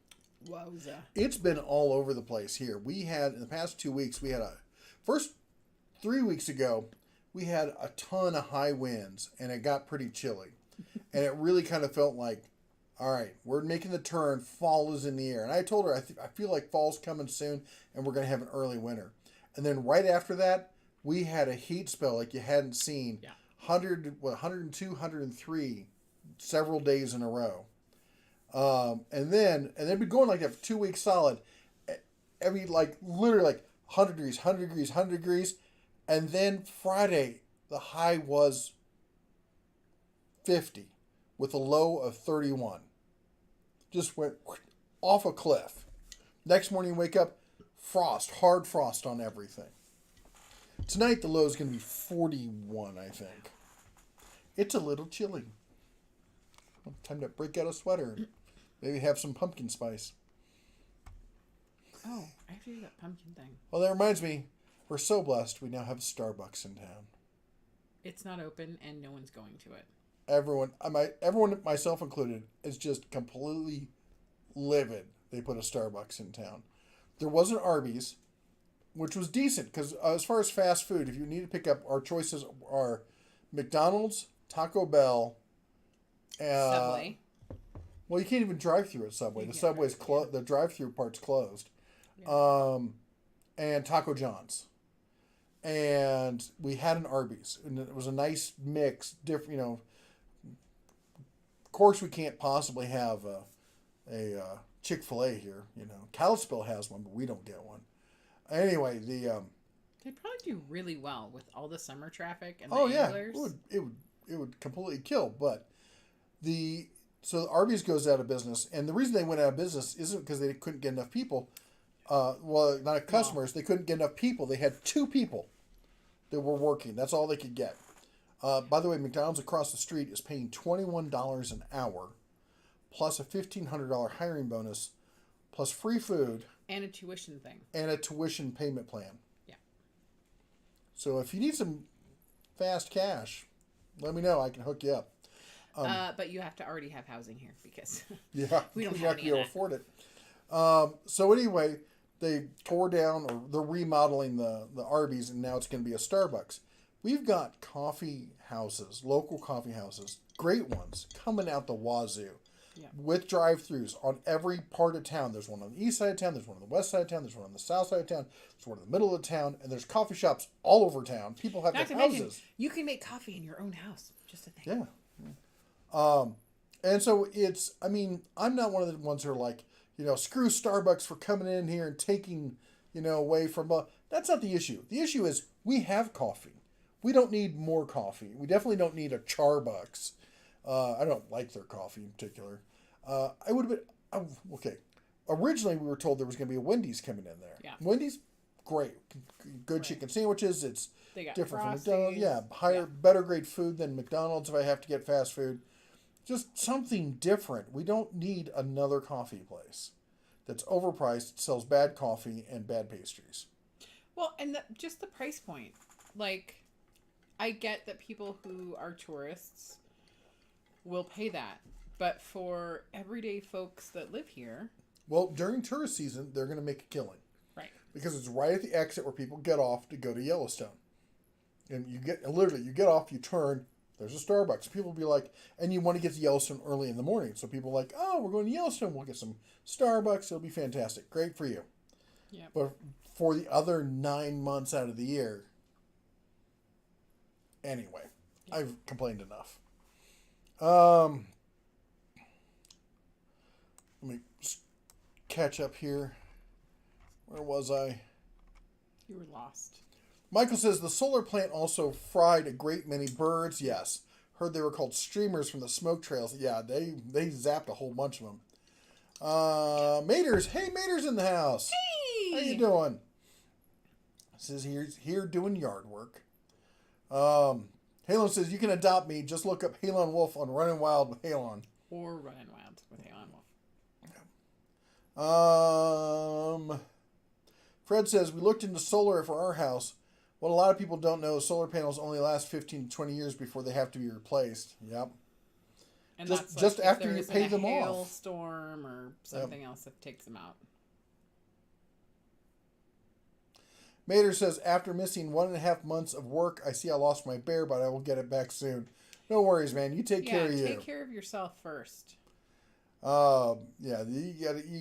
Wowza. It's been all over the place here. We had, in the past 2 weeks, first 3 weeks ago, we had a ton of high winds, and it got pretty chilly. And it really kind of felt like, all right, we're making the turn. Fall is in the air. And I told her, I feel like fall's coming soon, and we're going to have an early winter. And then right after that, we had a heat spell like you hadn't seen. Yeah. 102, 103, several days in a row. And then been going like that for 2 weeks solid. Literally 100 degrees, 100 degrees, 100 degrees. And then Friday, the high was 50 with a low of 31. Just went off a cliff. Next morning, wake up, frost, hard frost on everything. Tonight, the low is going to be 41, I think. It's a little chilly. Time to break out a sweater and maybe have some pumpkin spice. Oh, I have to do that pumpkin thing. Well, that reminds me. We're so blessed we now have a Starbucks in town. It's not open and no one's going to it. Everyone, myself included, is just completely livid they put a Starbucks in town. There was an Arby's, which was decent, because as far as fast food, if you need to pick up, our choices are McDonald's, Taco Bell, Subway. Well, you can't even drive through at Subway. The Subway's closed. The drive-through part's closed. Yeah. And Taco John's. And we had an Arby's, and it was a nice mix. Different, Of course, we can't possibly have a Chick-fil-A here. Kalispell has one, but we don't get one. Anyway, They'd probably do really well with all the summer traffic and the anglers. anglers. It would completely kill. But so the Arby's goes out of business, and the reason they went out of business isn't because they couldn't get enough people. Not customers. They couldn't get enough people. They had 2 people that were working. That's all they could get. By the way, McDonald's across the street is paying $21 an hour, plus a $1,500 hiring bonus, plus free food. And a tuition thing. And a tuition payment plan. Yeah. So if you need some fast cash, let me know. I can hook you up. But you have to already have housing here because we don't have have any of that. afford it. So anyway, they tore down, or they're remodeling the Arby's, and now it's going to be a Starbucks. We've got coffee houses, local coffee houses, great ones, coming out the wazoo. Yeah. With drive-thrus on every part of town. There's one on the east side of town, there's one on the west side of town, there's one on the south side of town, there's one in the middle of town, and there's coffee shops all over town. People have Not their to mention, houses. you can make coffee in your own house. Just a thing. Yeah. And so I'm not one of the ones who are like, screw Starbucks for coming in here and taking, away from... That's not the issue. The issue is we have coffee. We don't need more coffee. We definitely don't need a Charbucks. I don't like their coffee in particular. I would have been... okay. Originally, we were told there was going to be a Wendy's coming in there. Yeah. Wendy's, great. Good chicken sandwiches. It's They got different Frosties. from McDonald's. Yeah, better grade food than McDonald's if I have to get fast food. Just something different. We don't need another coffee place that's overpriced, sells bad coffee and bad pastries. Well, and just the price point. Like, I get that people who are tourists will pay that. But for everyday folks that live here... Well, during tourist season, they're going to make a killing. Right. Because it's right at the exit where people get off to go to Yellowstone. And you get off, you turn... There's a Starbucks. People will be like, and you want to get to Yellowstone early in the morning. So people are like, oh, we're going to Yellowstone. We'll get some Starbucks. It'll be fantastic. Great for you. Yeah. But for the other 9 months out of the year, anyway, I've complained enough. Let me just catch up here. Where was I? You were lost. Michael says the solar plant also fried a great many birds. Yes. Heard they were called streamers from the smoke trails. Yeah, they zapped a whole bunch of them. Maters. Hey, Maters in the house. Hey! How you doing? Says he's here doing yard work. Halon says you can adopt me. Just look up Halon Wolf on Running Wild with Halon. Or Running Wild with Halon Wolf. Fred says we looked into solar for our house. What a lot of people don't know is solar panels only last 15 to 20 years before they have to be replaced. Yep. And just that's like after if you there's pay them a off. hailstorm or something else that takes them out. Mater says, after missing 1.5 months of work, I see I lost my bear, but I will get it back soon. No worries, man. You take care of you. Take care of yourself first. You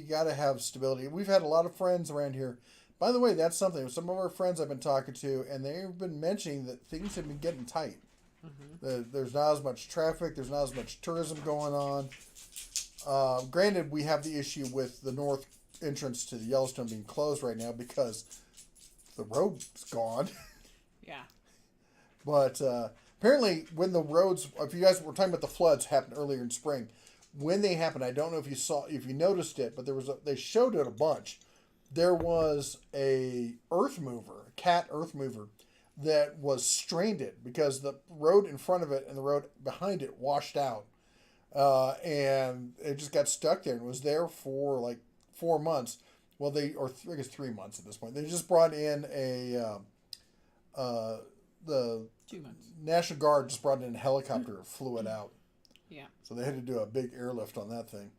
gotta have stability. We've had a lot of friends around here. By the way, that's something. Some of our friends I've been talking to, and they've been mentioning that things have been getting tight. Mm-hmm. There's not as much traffic. There's not as much tourism going on. Granted, we have the issue with the north entrance to the Yellowstone being closed right now because the road's gone. Yeah. But apparently, when the roads, if you guys were talking about the floods happened earlier in spring, when they happened, I don't know if you noticed it, but they showed it a bunch. There was a cat earth mover, that was stranded because the road in front of it and the road behind it washed out, and it just got stuck there and was there for like 4 months. Well, I guess 3 months at this point. They just brought in the 2 months. National Guard just brought in a helicopter and flew it out. Yeah. So they had to do a big airlift on that thing.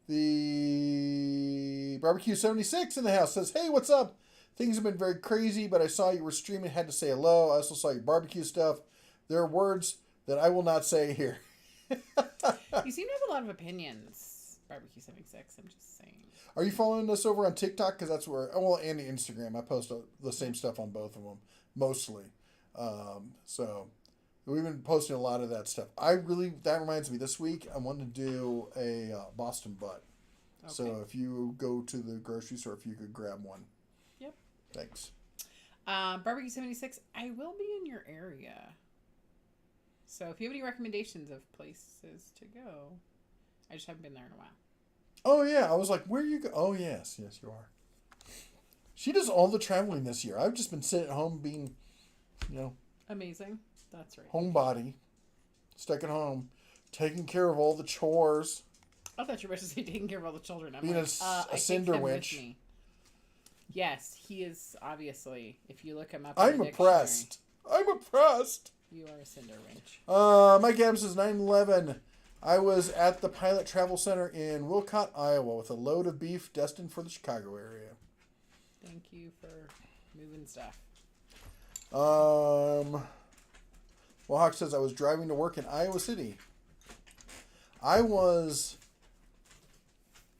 The Barbecue 76 in the house says, "Hey, what's up? Things have been very crazy, but I saw you were streaming, had to say hello. I also saw your barbecue stuff. There are words that I will not say here." You seem to have a lot of opinions, Barbecue 76. I'm just saying. Are you following us over on TikTok? Because that's where, well, and the Instagram. I post the same stuff on both of them, mostly. So we've been posting a lot of that stuff. That reminds me, this week I want to do a Boston butt. Okay. So if you go to the grocery store, if you could grab one. Yep. Thanks. Barbecue 76, I will be in your area. So if you have any recommendations of places to go, I just haven't been there in a while. Oh, yeah. I was like, where you go? Oh, yes. Yes, you are. She does all the traveling this year. I've just been sitting at home being, amazing. That's right. Homebody. Stuck at home. Taking care of all the chores. I thought you were about to say taking care of all the children. I'm being like, a cinder winch. Yes, he is, obviously. If you look him up I'm oppressed. I'm oppressed. You are a cinder winch. Mike Adams says 9/11. I was at the Pilot Travel Center in Wilcott, Iowa, with a load of beef destined for the Chicago area. Thank you for moving stuff. Hawk says I was driving to work in Iowa City. I was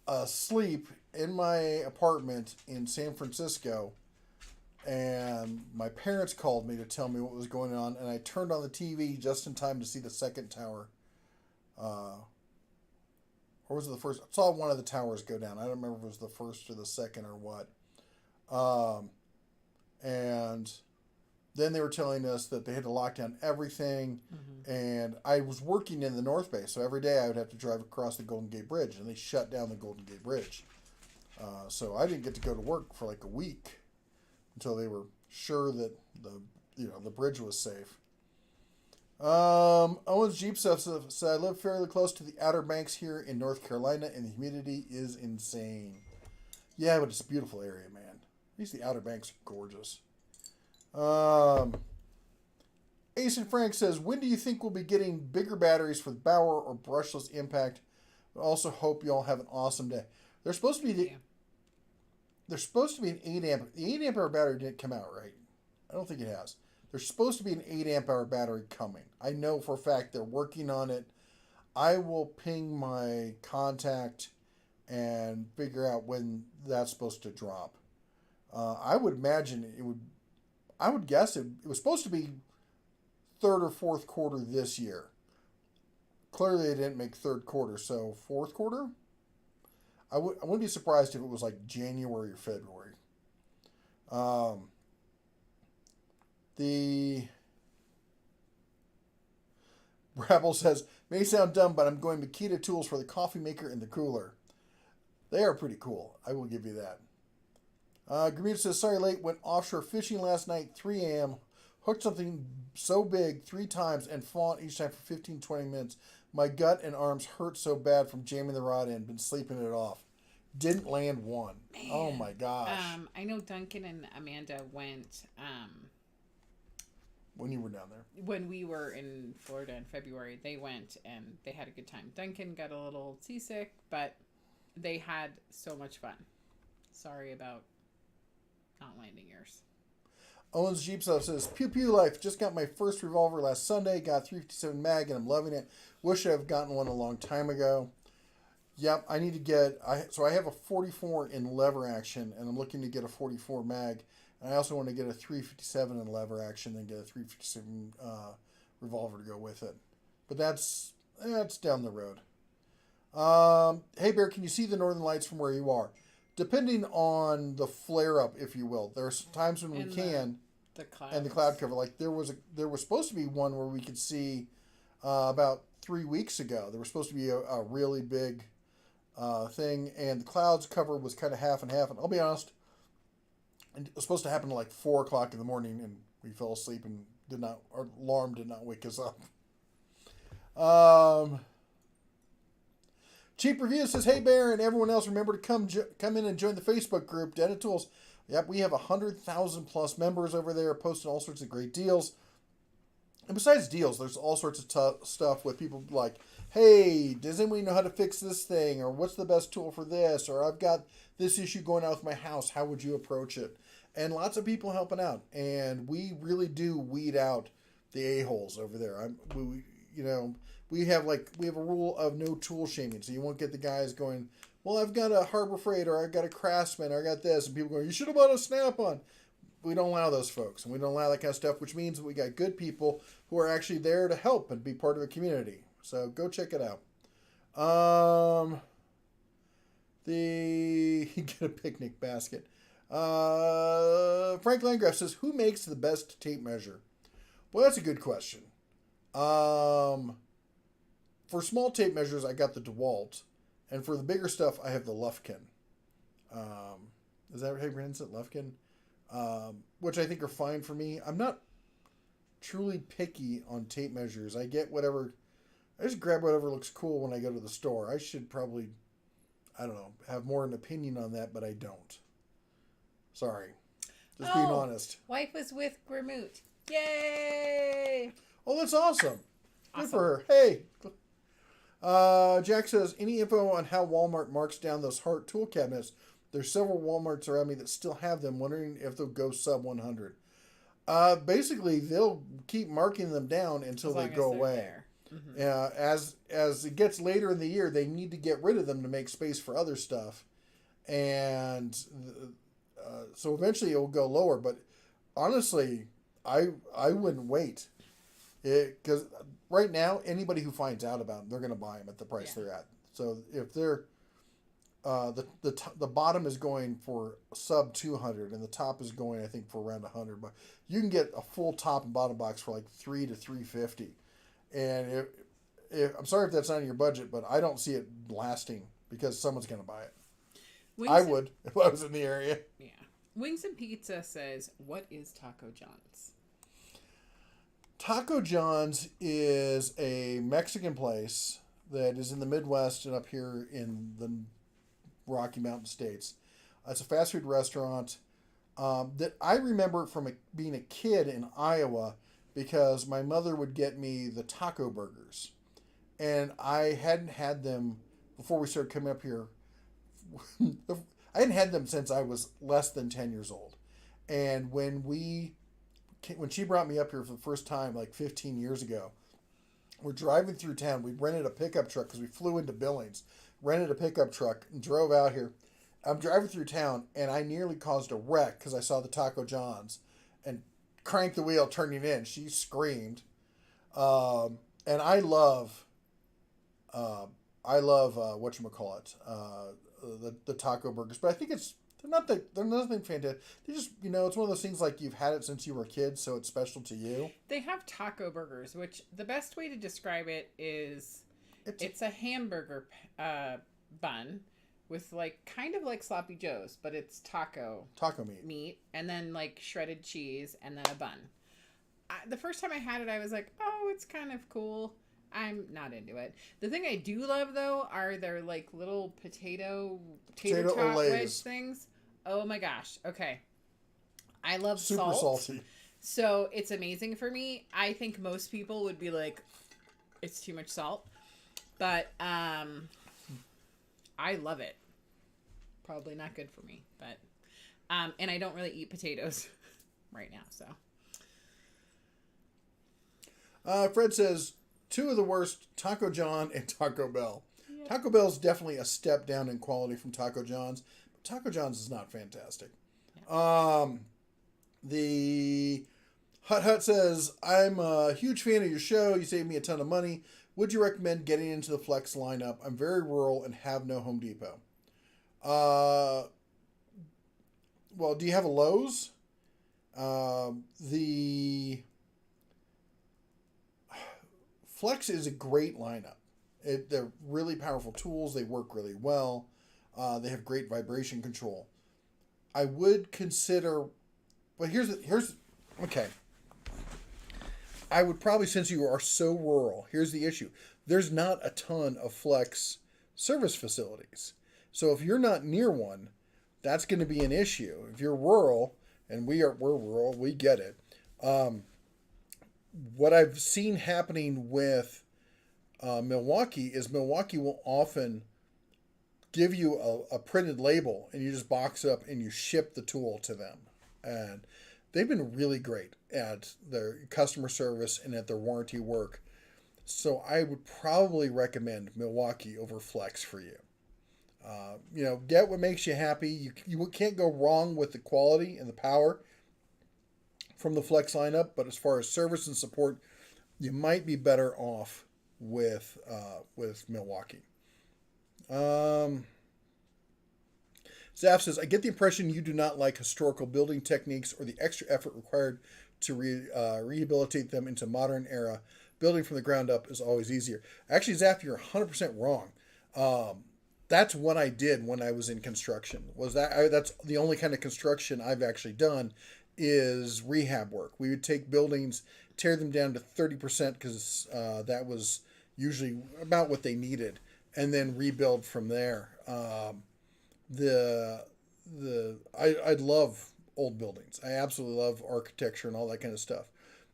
asleep in my apartment in San Francisco, and my parents called me to tell me what was going on, and I turned on the TV just in time to see the second tower. Or was it the first? I saw one of the towers go down. I don't remember if it was the first or the second or what. And then they were telling us that they had to lock down everything. Mm-hmm. And I was working in the North Bay, so every day I would have to drive across the Golden Gate Bridge, and they shut down the Golden Gate Bridge. So I didn't get to go to work for like a week until they were sure that the bridge was safe. Owen's Jeep stuff said, I live fairly close to the Outer Banks here in North Carolina, and the humidity is insane. Yeah, but it's a beautiful area, man. At least the Outer Banks are gorgeous. Ace and Frank says, when do you think we'll be getting bigger batteries for the Bauer or brushless impact? I also hope you all have an awesome day. There's supposed to be there's supposed to be an 8 amp. The 8 amp hour battery didn't come out, right? I don't think it has. There's supposed to be an 8 amp hour battery coming. I know for a fact they're working on it. I will ping my contact and figure out when that's supposed to drop. I would imagine it would. I would guess it was supposed to be third or fourth quarter this year. Clearly, they didn't make third quarter, so fourth quarter. I wouldn't be surprised if it was like January or February. The Brabble says, may sound dumb, but I'm going Makita tools for the coffee maker and the cooler. They are pretty cool. I will give you that. Gramita says, sorry late, went offshore fishing last night, 3 a.m., hooked something so big 3 times and fought each time for 15-20 minutes. My gut and arms hurt so bad from jamming the rod in, been sleeping it off. Didn't land one. Man. Oh my gosh. I know Duncan and Amanda went, when you were down there. When we were in Florida in February, they went and they had a good time. Duncan got a little seasick, but they had so much fun. Sorry about not landing yours. Owens Jeep stuff says, pew pew life. Just got my first revolver last Sunday. Got 357 mag and I'm loving it. Wish I'd gotten one a long time ago. Yep, I need to get. So I have a 44 in lever action, and I'm looking to get a 44 mag. And I also want to get a 357 in lever action and get a 357 revolver to go with it. But that's down the road. Hey Bear, can you see the northern lights from where you are? Depending on the flare up, if you will. There's times when we can. The clouds. And the cloud cover. Like there was supposed to be one where we could see about 3 weeks ago. There was supposed to be a really big thing, and the clouds cover was kind of half and half. And I'll be honest, it was supposed to happen at like 4 o'clock in the morning, and we fell asleep and our alarm did not wake us up. Cheap Review says, hey Bear and everyone else, remember to come in and join the Facebook group, Dental Tools. Yep, we have 100,000 plus members over there posting all sorts of great deals. And besides deals, there's all sorts of stuff with people like, hey, does anybody know how to fix this thing? Or what's the best tool for this? Or I've got this issue going on with my house. How would you approach it? And lots of people helping out. And we really do weed out the a-holes over there. We have a rule of no tool shaming. So you won't get the guys going, well, I've got a Harbor Freight, or I've got a Craftsman, or I got this. And people going, you should have bought a Snap-on. We don't allow those folks, and we don't allow that kind of stuff, which means we got good people who are actually there to help and be part of a community. So go check it out. Get a picnic basket. Frank Landgraf says, who makes the best tape measure? Well, that's a good question. For small tape measures, I got the DeWalt, and for the bigger stuff, I have the Lufkin. Is that how you pronounce it, Lufkin? Which I think are fine for me. I'm not truly picky on tape measures. I get whatever. I just grab whatever looks cool when I go to the store. I should probably, I don't know, have more an opinion on that, but I don't. Sorry. Just being honest. Wife was with Grimmoot. Yay! Oh, that's awesome. Good for her. Hey. Jack says, any info on how Walmart marks down those Hart tool cabinets? There's several Walmarts around me that still have them, wondering if they'll go sub 100. Basically, they'll keep marking them down until they go away. Mm-hmm. As it gets later in the year, they need to get rid of them to make space for other stuff. And so eventually it will go lower. But honestly, I wouldn't wait. Because right now, anybody who finds out about them, they're going to buy them at the price they're at. So if they're... the bottom is going for sub 200 and the top is going, I think, for around 100. But you can get a full top and bottom box for like $300 to $350. And I'm sorry if that's not in your budget, but I don't see it lasting because someone's going to buy it. I would if I was in the area. Yeah. Wings and Pizza says, what is Taco John's? Taco John's is a Mexican place that is in the Midwest and up here in the Rocky Mountain States. It's a fast food restaurant that I remember from being a kid in Iowa because my mother would get me the taco burgers. And I hadn't had them before we started coming up here. I hadn't had them since I was less than 10 years old. And when she brought me up here for the first time, like 15 years ago, we're driving through town. We rented a pickup truck because we flew into Billings. Rented a pickup truck and drove out here. I'm driving through town and I nearly caused a wreck because I saw the Taco John's and cranked the wheel turning in. She screamed. And I love whatchamacallit, the taco burgers. But I think they're nothing fantastic. They just, it's one of those things like you've had it since you were a kid, so it's special to you. They have taco burgers, which the best way to describe it is it's a hamburger bun with kind of like Sloppy Joe's, but it's taco meat, and then shredded cheese, and then a bun. The first time I had it, I was like, oh, it's kind of cool. I'm not into it. The thing I do love though are their little tater tot wedge things. Oh my gosh. Okay. I love super salty. So it's amazing for me. I think most people would be like, it's too much salt. But I love it. Probably not good for me, but and I don't really eat potatoes right now, so. Fred says, two of the worst, Taco John and Taco Bell. Yep. Taco Bell's definitely a step down in quality from Taco John's, but Taco John's is not fantastic. Yeah. The Hut says, I'm a huge fan of your show. You saved me a ton of money. Would you recommend getting into the Flex lineup? I'm very rural and have no Home Depot. Well, do you have a Lowe's? The Flex is a great lineup. They're really powerful tools. They work really well. They have great vibration control. I would consider, but here's okay. I would probably, since you are so rural, here's the issue. There's not a ton of Flex service facilities. So if you're not near one, that's going to be an issue. If you're rural, and we're rural, we get it. What I've seen happening with Milwaukee is Milwaukee will often give you a printed label, and you just box it up and you ship the tool to them. And they've been really great at their customer service and at their warranty work. So I would probably recommend Milwaukee over Flex for you. Get what makes you happy. You can't go wrong with the quality and the power from the Flex lineup, but as far as service and support, you might be better off with Milwaukee. Zaf says, I get the impression you do not like historical building techniques or the extra effort required to rehabilitate them into modern era. Building from the ground up is always easier. Actually, Zaf, you're 100% wrong. That's what I did when I was in construction. That's the only kind of construction I've actually done is rehab work. We would take buildings, tear them down to 30% because that was usually about what they needed, and then rebuild from there. I love old buildings. I absolutely love architecture and all that kind of stuff.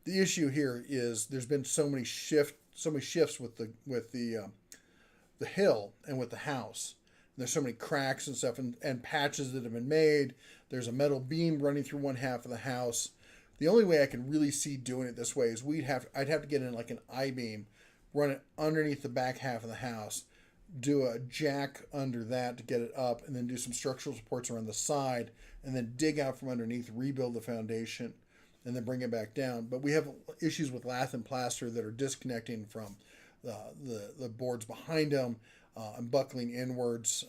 The issue here is there's been so many shifts with the hill and with the house. There's so many cracks and stuff and patches that have been made. There's a metal beam running through one half of the house. The only way I can really see doing it this way is I'd have to get in like an I-beam, run it underneath the back half of the house, do a jack under that to get it up, and then do some structural supports around the side, and then dig out from underneath, rebuild the foundation, and then bring it back down. But we have issues with lath and plaster that are disconnecting from the boards behind them and buckling inwards.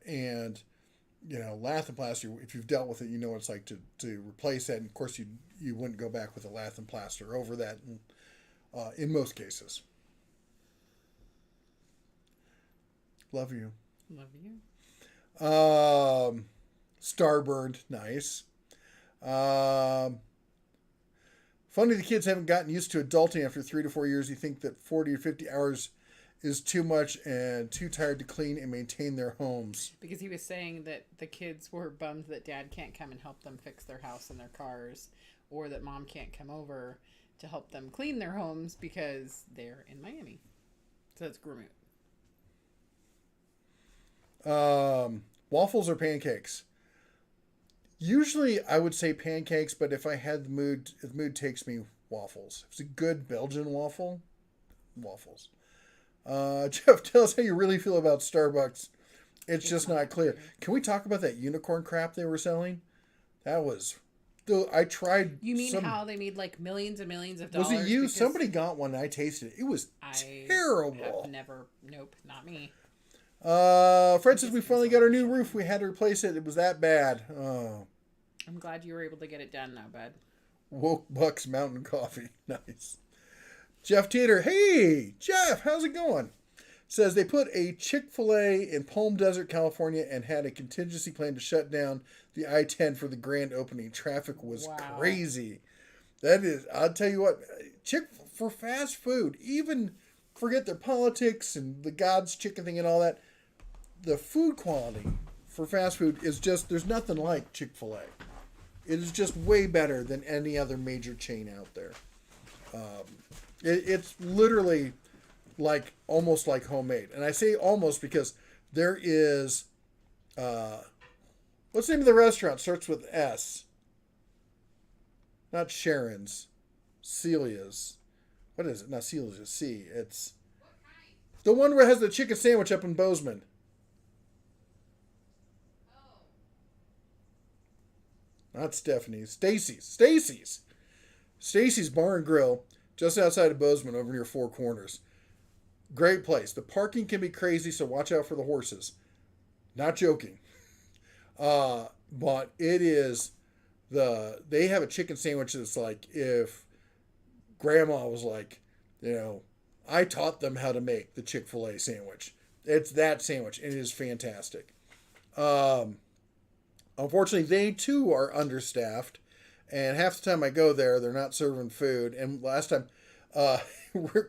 Lath and plaster, if you've dealt with it, you know what it's like to replace that. And of course, you wouldn't go back with a lath and plaster over that in most cases. Love you. Love you. Starbird, nice. Funny the kids haven't gotten used to adulting after 3 to 4 years. You think that 40 or 50 hours is too much and too tired to clean and maintain their homes. Because he was saying that the kids were bummed that dad can't come and help them fix their house and their cars, or that mom can't come over to help them clean their homes because they're in Miami. So that's grooming. Waffles or pancakes? Usually I would say pancakes, but if I had if the mood takes me, waffles. If it's a good Belgian waffles. Jeff, tell us how you really feel about Starbucks. It's just not clear. Can we talk about that unicorn crap they were selling? That was... I tried... You mean how they made like millions and millions of dollars? Was it you? Somebody got one and I tasted it. It was terrible. Have never... Nope, not me. Fred says we finally got our new roof. We had to replace it. It was that bad. Oh. I'm glad you were able to get it done now, bud. Woke Bucks Mountain Coffee. Nice. Jeff Tater. Hey, Jeff, how's it going? Says they put a Chick-fil-A in Palm Desert, California, and had a contingency plan to shut down the I-10 for the grand opening. Traffic was crazy. That is, I'll tell you what, for fast food, even forget their politics and the God's chicken thing and all that, the food quality for fast food is just, there's nothing like Chick-fil-A. It is just way better than any other major chain out there. It's literally almost like homemade. And I say almost because there is, what's the name of the restaurant? Starts with S. Not Sharon's. Celia's. What is it? Not Celia's, it's C. It's the one where it has the chicken sandwich up in Bozeman. Not Stephanie's. Stacy's Bar and Grill, just outside of Bozeman, over near Four Corners. Great place. The parking can be crazy, so watch out for the horses. Not joking. But it is they have a chicken sandwich that's like if Grandma was like, I taught them how to make the Chick-fil-A sandwich. It's that sandwich. It is fantastic. Unfortunately, they too are understaffed, and half the time I go there, they're not serving food. And last time,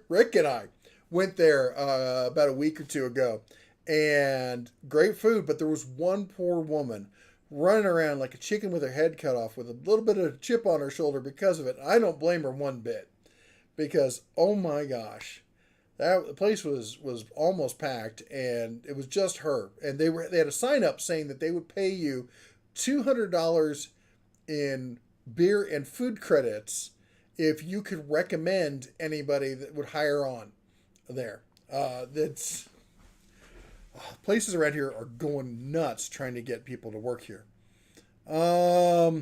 Rick and I went there about a week or two ago, and great food, but there was one poor woman running around like a chicken with her head cut off with a little bit of a chip on her shoulder because of it. I don't blame her one bit because, oh my gosh, the place was almost packed and it was just her. And they had a sign up saying that they would pay you $200 in beer and food credits if you could recommend anybody that would hire on there. That's places around here are going nuts trying to get people to work here. Where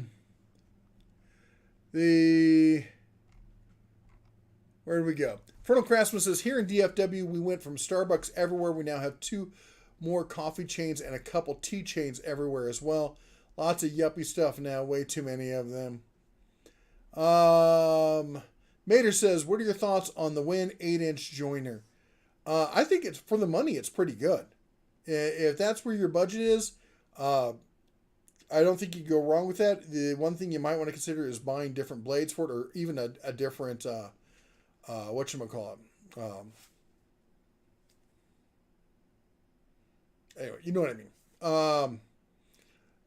did we go? Fertile Craftsman says, here in DFW, we went from Starbucks everywhere. We now have 2 more coffee chains and a couple tea chains everywhere as well. Lots of yuppie stuff now. Way too many of them. Mater says, what are your thoughts on the Win 8-inch joiner? I think it's for the money. It's pretty good. If that's where your budget is, I don't think you go wrong with that. The one thing you might want to consider is buying different blades for it, or even a different whatchamacallit. Anyway, you know what I mean.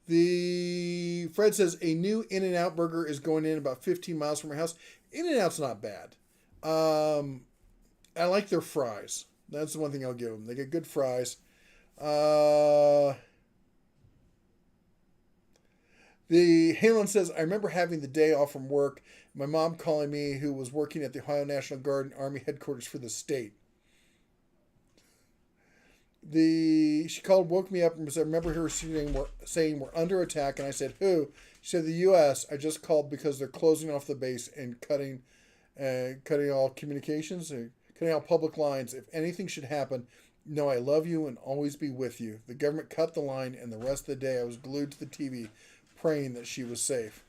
The Fred says a new In-N-Out burger is going in about 15 miles from our house. In-N-Out's not bad. I like their fries. That's the one thing I'll give them. They get good fries. The Halen says, I remember having the day off from work, my mom calling me, who was working at the Ohio National Guard and Army headquarters for the state. She called, woke me up, and said, I remember her saying we're under attack, and I said, who? She said, the U.S. I just called because they're closing off the base and cutting all communications, cutting all public lines. If anything should happen, know I love you and always be with you. The government cut the line, and the rest of the day I was glued to the TV, praying that she was safe.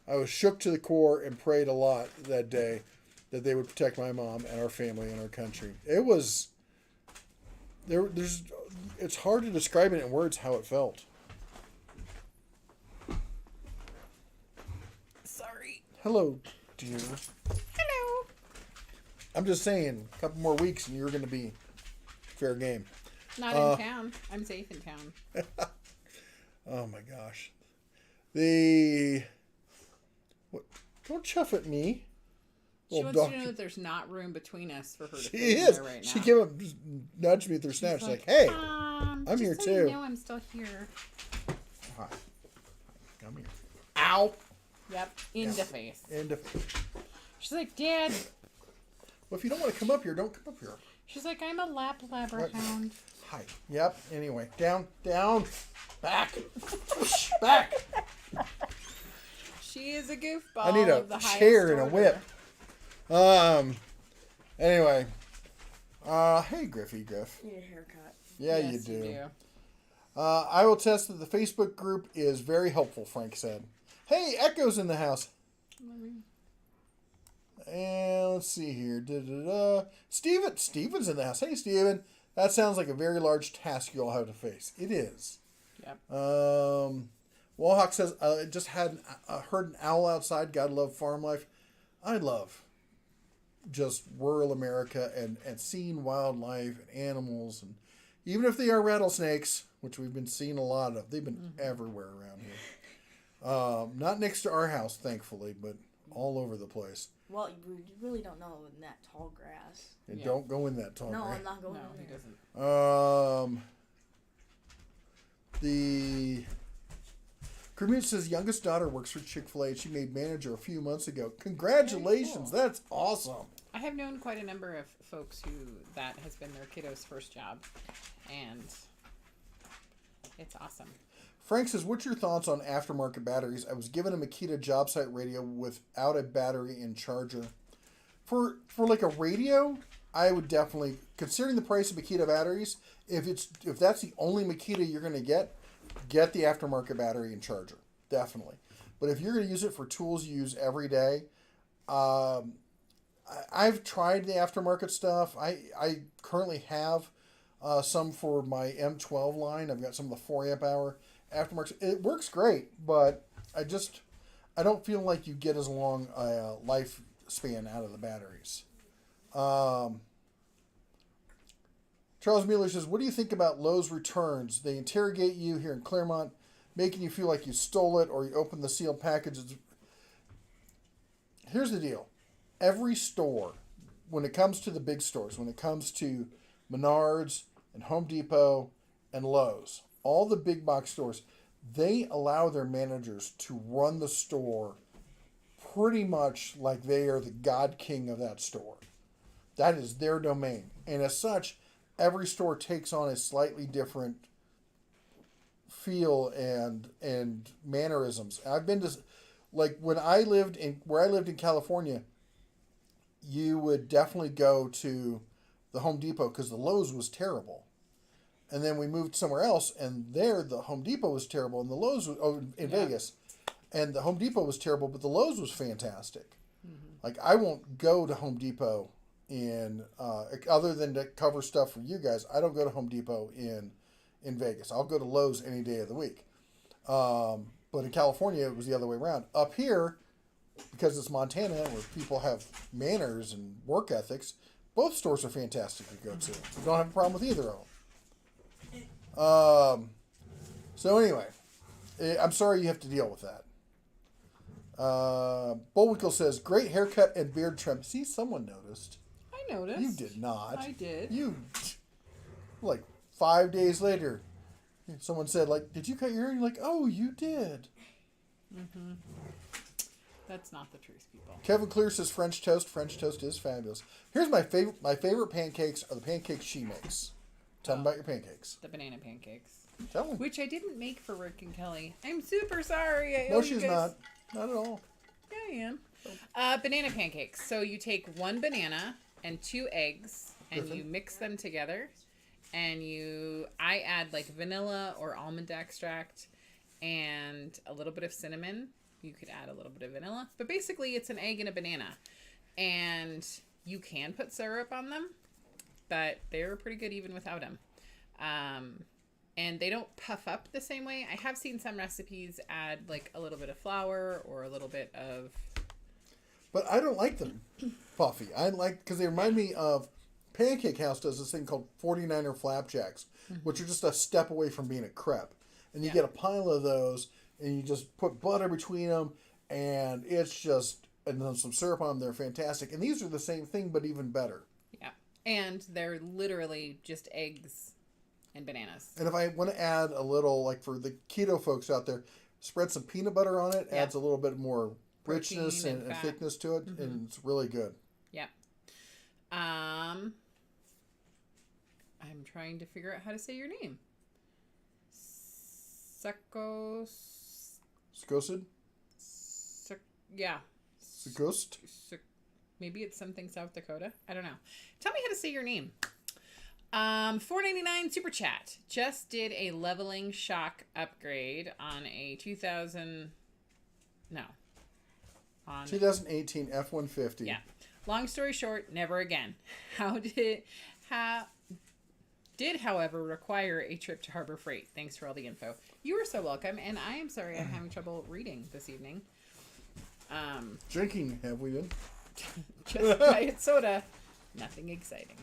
I was shook to the core and prayed a lot that day that they would protect my mom and our family and our country. It was... It's hard to describe it in words how it felt. Sorry. Hello, dear. Hello. I'm just saying, a couple more weeks and you're going to be fair game. Not in town. I'm safe in town. Oh my gosh. Don't chuff at me. She wants you to know that there's not room between us for her to She fit in is. there right now. She came up, nudged me with her snap. She's like, hey, I'm here just too. so you know I'm still here. Hi. Come here. Ow. Yep. In the face. She's like, Dad. Well, if you don't want to come up here, don't come up here. She's like, I'm a lap hound. Hi. Yep. Anyway, down, back, back. She is a goofball. I need a chair and a whip. Anyway. Hey, Griff. Need a haircut. Yeah, Yes, you do. You I will test that the Facebook group is very helpful, Frank said. Hey, Echo's in the house. And let's see here. Steven's in the house. Hey, Steven. That sounds like a very large task you all have to face. It is. Yep. Wallhawk says, just heard an owl outside. God love farm life. I love just rural America and seeing wildlife and animals. And even if they are rattlesnakes, which we've been seeing a lot of, they've been everywhere around here. Not next to our house, thankfully, but all over the place. Well, you really don't know in that tall grass. And don't go in that tall No, grass. I'm not going No, in he there. doesn't. The Kermit says youngest daughter works for Chick-fil-A. She made manager a few months ago. Congratulations. Cool. That's awesome. I have known quite a number of folks who that has been their kiddo's first job, and it's awesome. Frank says, what's your thoughts on aftermarket batteries? I was given a Makita job site radio without a battery and charger. For like a radio, I would definitely, considering the price of Makita batteries, if that's the only Makita you're going to get the aftermarket battery and charger. Definitely. But if you're going to use it for tools you use every day, I've tried the aftermarket stuff. I currently have some for my M12 line. I've got some of the 4 amp hour aftermarket. It works great, but I don't feel like you get as long a lifespan out of the batteries. Charles Mueller says, what do you think about Lowe's returns? They interrogate you here in Claremont. making you feel like you stole it or you open the sealed package. Here's the deal. Every store, when it comes to the big stores, when it comes to Menards and Home Depot and Lowe's, all the big box stores, they allow their managers to run the store pretty much like they are the god king of that store. That is their domain. And as such, every store takes on a slightly different feel and mannerisms. I've been to, like, where I lived in California, you would definitely go to the Home Depot because the Lowe's was terrible. And then we moved somewhere else, and there the Home Depot was terrible, and the Lowe's was in Vegas, and the Home Depot was terrible, but the Lowe's was fantastic. Mm-hmm. Like, I won't go to Home Depot in other than to cover stuff for you guys. I don't go to Home Depot in Vegas. I'll go to Lowe's any day of the week. But in California, it was the other way around. Up here, because it's Montana, where people have manners and work ethics, both stores are fantastic to go to. You don't have a problem with either of them. So anyway, I'm sorry you have to deal with that. Bullwinkle says, great haircut and beard trim. See, someone noticed. I noticed. You did not. I did. You, like 5 days later, someone said, like, did you cut your hair? And you're like, oh, you did. Mm-hmm. That's not the truth, people. Kevin Clear says French toast. French toast is fabulous. Here's my favorite. My favorite pancakes are the pancakes she makes. Tell them about your pancakes. The banana pancakes. Tell them. Which I didn't make for Rick and Kelly. I'm super sorry. No, she's not. Not at all. Yeah, I am. Banana pancakes. So you take one banana and 2 eggs, and you mix them together. And I add like vanilla or almond extract and a little bit of cinnamon. You could add a little bit of vanilla. But basically, it's an egg and a banana. And you can put syrup on them, but they're pretty good even without them. And they don't puff up the same way. I have seen some recipes add like a little bit of flour or a little bit of... But I don't like them puffy. I like, because they remind me of... Pancake House does this thing called 49er flapjacks, which are just a step away from being a crepe. And you get a pile of those, and you just put butter between them, and it's just... And then some syrup on them. They're fantastic. And these are the same thing, but even better. Yeah. And they're literally just eggs and bananas. And if I want to add a little, like for the keto folks out there, spread some peanut butter on it. Adds a little bit more richness and thickness to it. And it's really good. Yeah. I'm trying to figure out how to say your name. Skosid? Yeah. Ghost? Maybe it's something South Dakota. I don't know. Tell me how to say your name. $4.99 super chat. Just did a leveling shock upgrade on a 2018 F-150. Yeah. Long story short, never again. Did, however, require a trip to Harbor Freight. Thanks for all the info. You are so welcome, and I am sorry I'm having trouble reading this evening. Drinking, have we been? Just diet soda. Nothing exciting.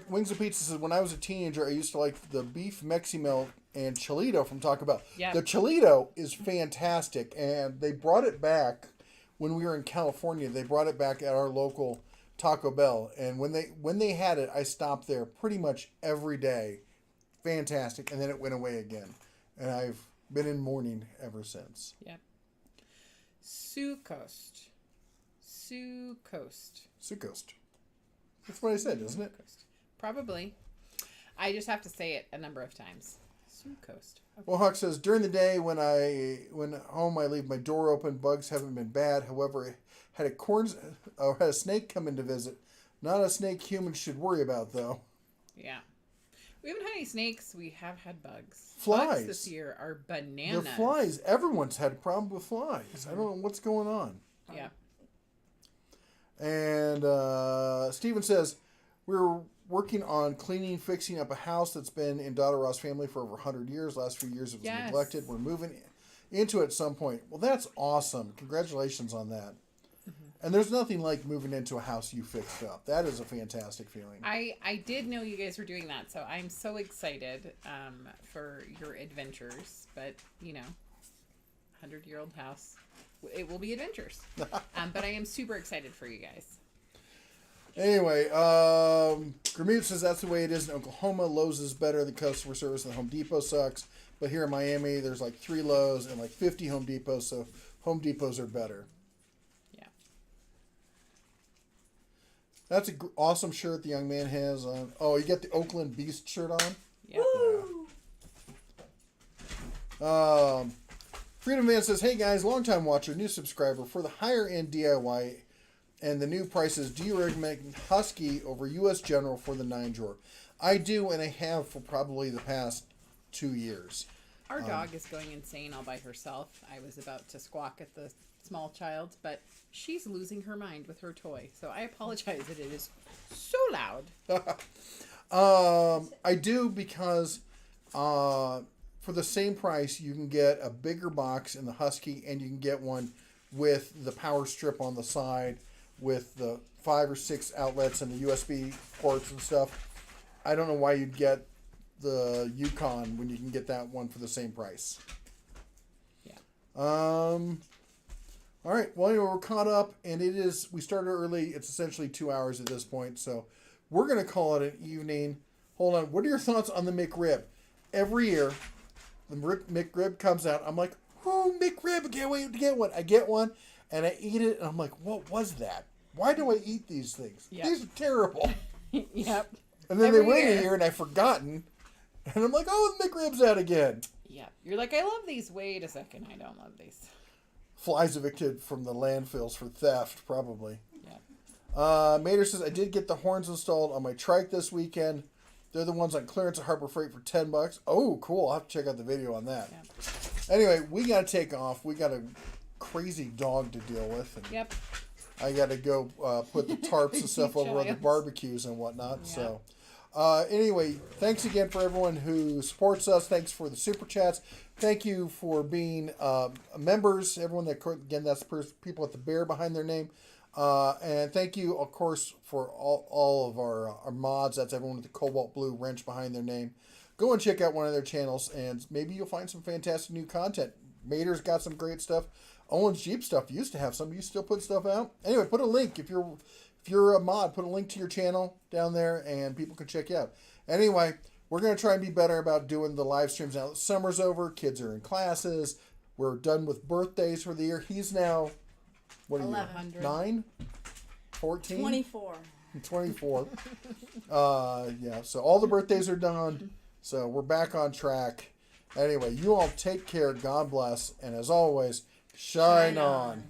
Wings of Pizza says, when I was a teenager, I used to like the beef Mexi-Melt and Cholito from Taco Bell. Yeah. The Cholito is fantastic, and they brought it back when we were in California. They brought it back at our local Taco Bell, and when they had it, I stopped there pretty much every day. Fantastic, and then it went away again, and I've been in mourning ever since. Yep. Sioux Coast. That's what I said, isn't it? Probably. I just have to say it a number of times. Sioux Coast. Okay. Well, Hawk says, during the day when home I leave my door open, bugs haven't been bad. However, I had a snake come in to visit. Not a snake humans should worry about, though. Yeah. We haven't had any snakes. We have had bugs. Flies. Bugs this year are bananas. The flies. Everyone's had a problem with flies. Mm-hmm. I don't know what's going on. Yeah. And Steven says, we're working on fixing up a house that's been in Dada Ross family for over 100 years. Last few years it was neglected. We're moving into it at some point. Well, that's awesome. Congratulations on that. Mm-hmm. And there's nothing like moving into a house you fixed up. That is a fantastic feeling. I did know you guys were doing that, so I'm so excited for your adventures. But, 100-year-old house, it will be adventures. But I am super excited for you guys. Anyway, Gramute says that's the way it is in Oklahoma. Lowe's is better than customer service, and Home Depot sucks. But here in Miami, there's like 3 Lowe's and like 50 Home Depots, so Home Depots are better. Yeah. That's an awesome shirt the young man has on. Oh, you got the Oakland Beast shirt on? Yeah. Freedom Man says, hey guys, longtime watcher, new subscriber. For the higher end DIY and the new prices, do you recommend Husky over US General for the 9-drawer? I do, and I have for probably the past 2 years. Our dog is going insane all by herself. I was about to squawk at the small child, but she's losing her mind with her toy. So I apologize that it is so loud. I do because for the same price, you can get a bigger box in the Husky, and you can get one with the power strip on the side with the 5 or 6 outlets and the USB ports and stuff. I don't know why you'd get the Yukon when you can get that one for the same price. Yeah. All right. Well, anyway, we're caught up, and we started early. It's essentially 2 hours at this point, so we're going to call it an evening. Hold on. What are your thoughts on the McRib? Every year, the McRib comes out. I'm like, ooh, McRib, I can't wait to get one. I get one, and I eat it, and I'm like, what was that? Why do I eat these things? Yep. These are terrible. Yep. And then Every they wait year. a year, and I've forgotten. And I'm like, oh, the McRib's out again. Yeah. You're like, I love these. Wait a second. I don't love these. Flies evicted from the landfills for theft, probably. Yeah. Mater says, I did get the horns installed on my trike this weekend. They're the ones on clearance at Harbor Freight for $10. Oh, cool. I'll have to check out the video on that. Yeah. Anyway, we got to take off. We got a crazy dog to deal with. And Yep. I got to go put the tarps and stuff over on the Giants. barbecues and whatnot. Yeah. So, anyway, thanks again for everyone who supports us. Thanks for the super chats. Thank you for being members. Everyone that, again, that's people with the bear behind their name. And thank you, of course, for all of our mods. That's everyone with the cobalt blue wrench behind their name. Go and check out one of their channels, and maybe you'll find some fantastic new content. Mater's got some great stuff. Owen's Jeep stuff used to have some. You still put stuff out? Anyway, put a link. If you're a mod, put a link to your channel down there, and people can check you out. Anyway, we're going to try and be better about doing the live streams now that summer's over. Kids are in classes. We're done with birthdays for the year. He's now, what are you? 11. 9? 14? 24. 24. Yeah, so all the birthdays are done. So we're back on track. Anyway, you all take care. God bless. And as always, shine on.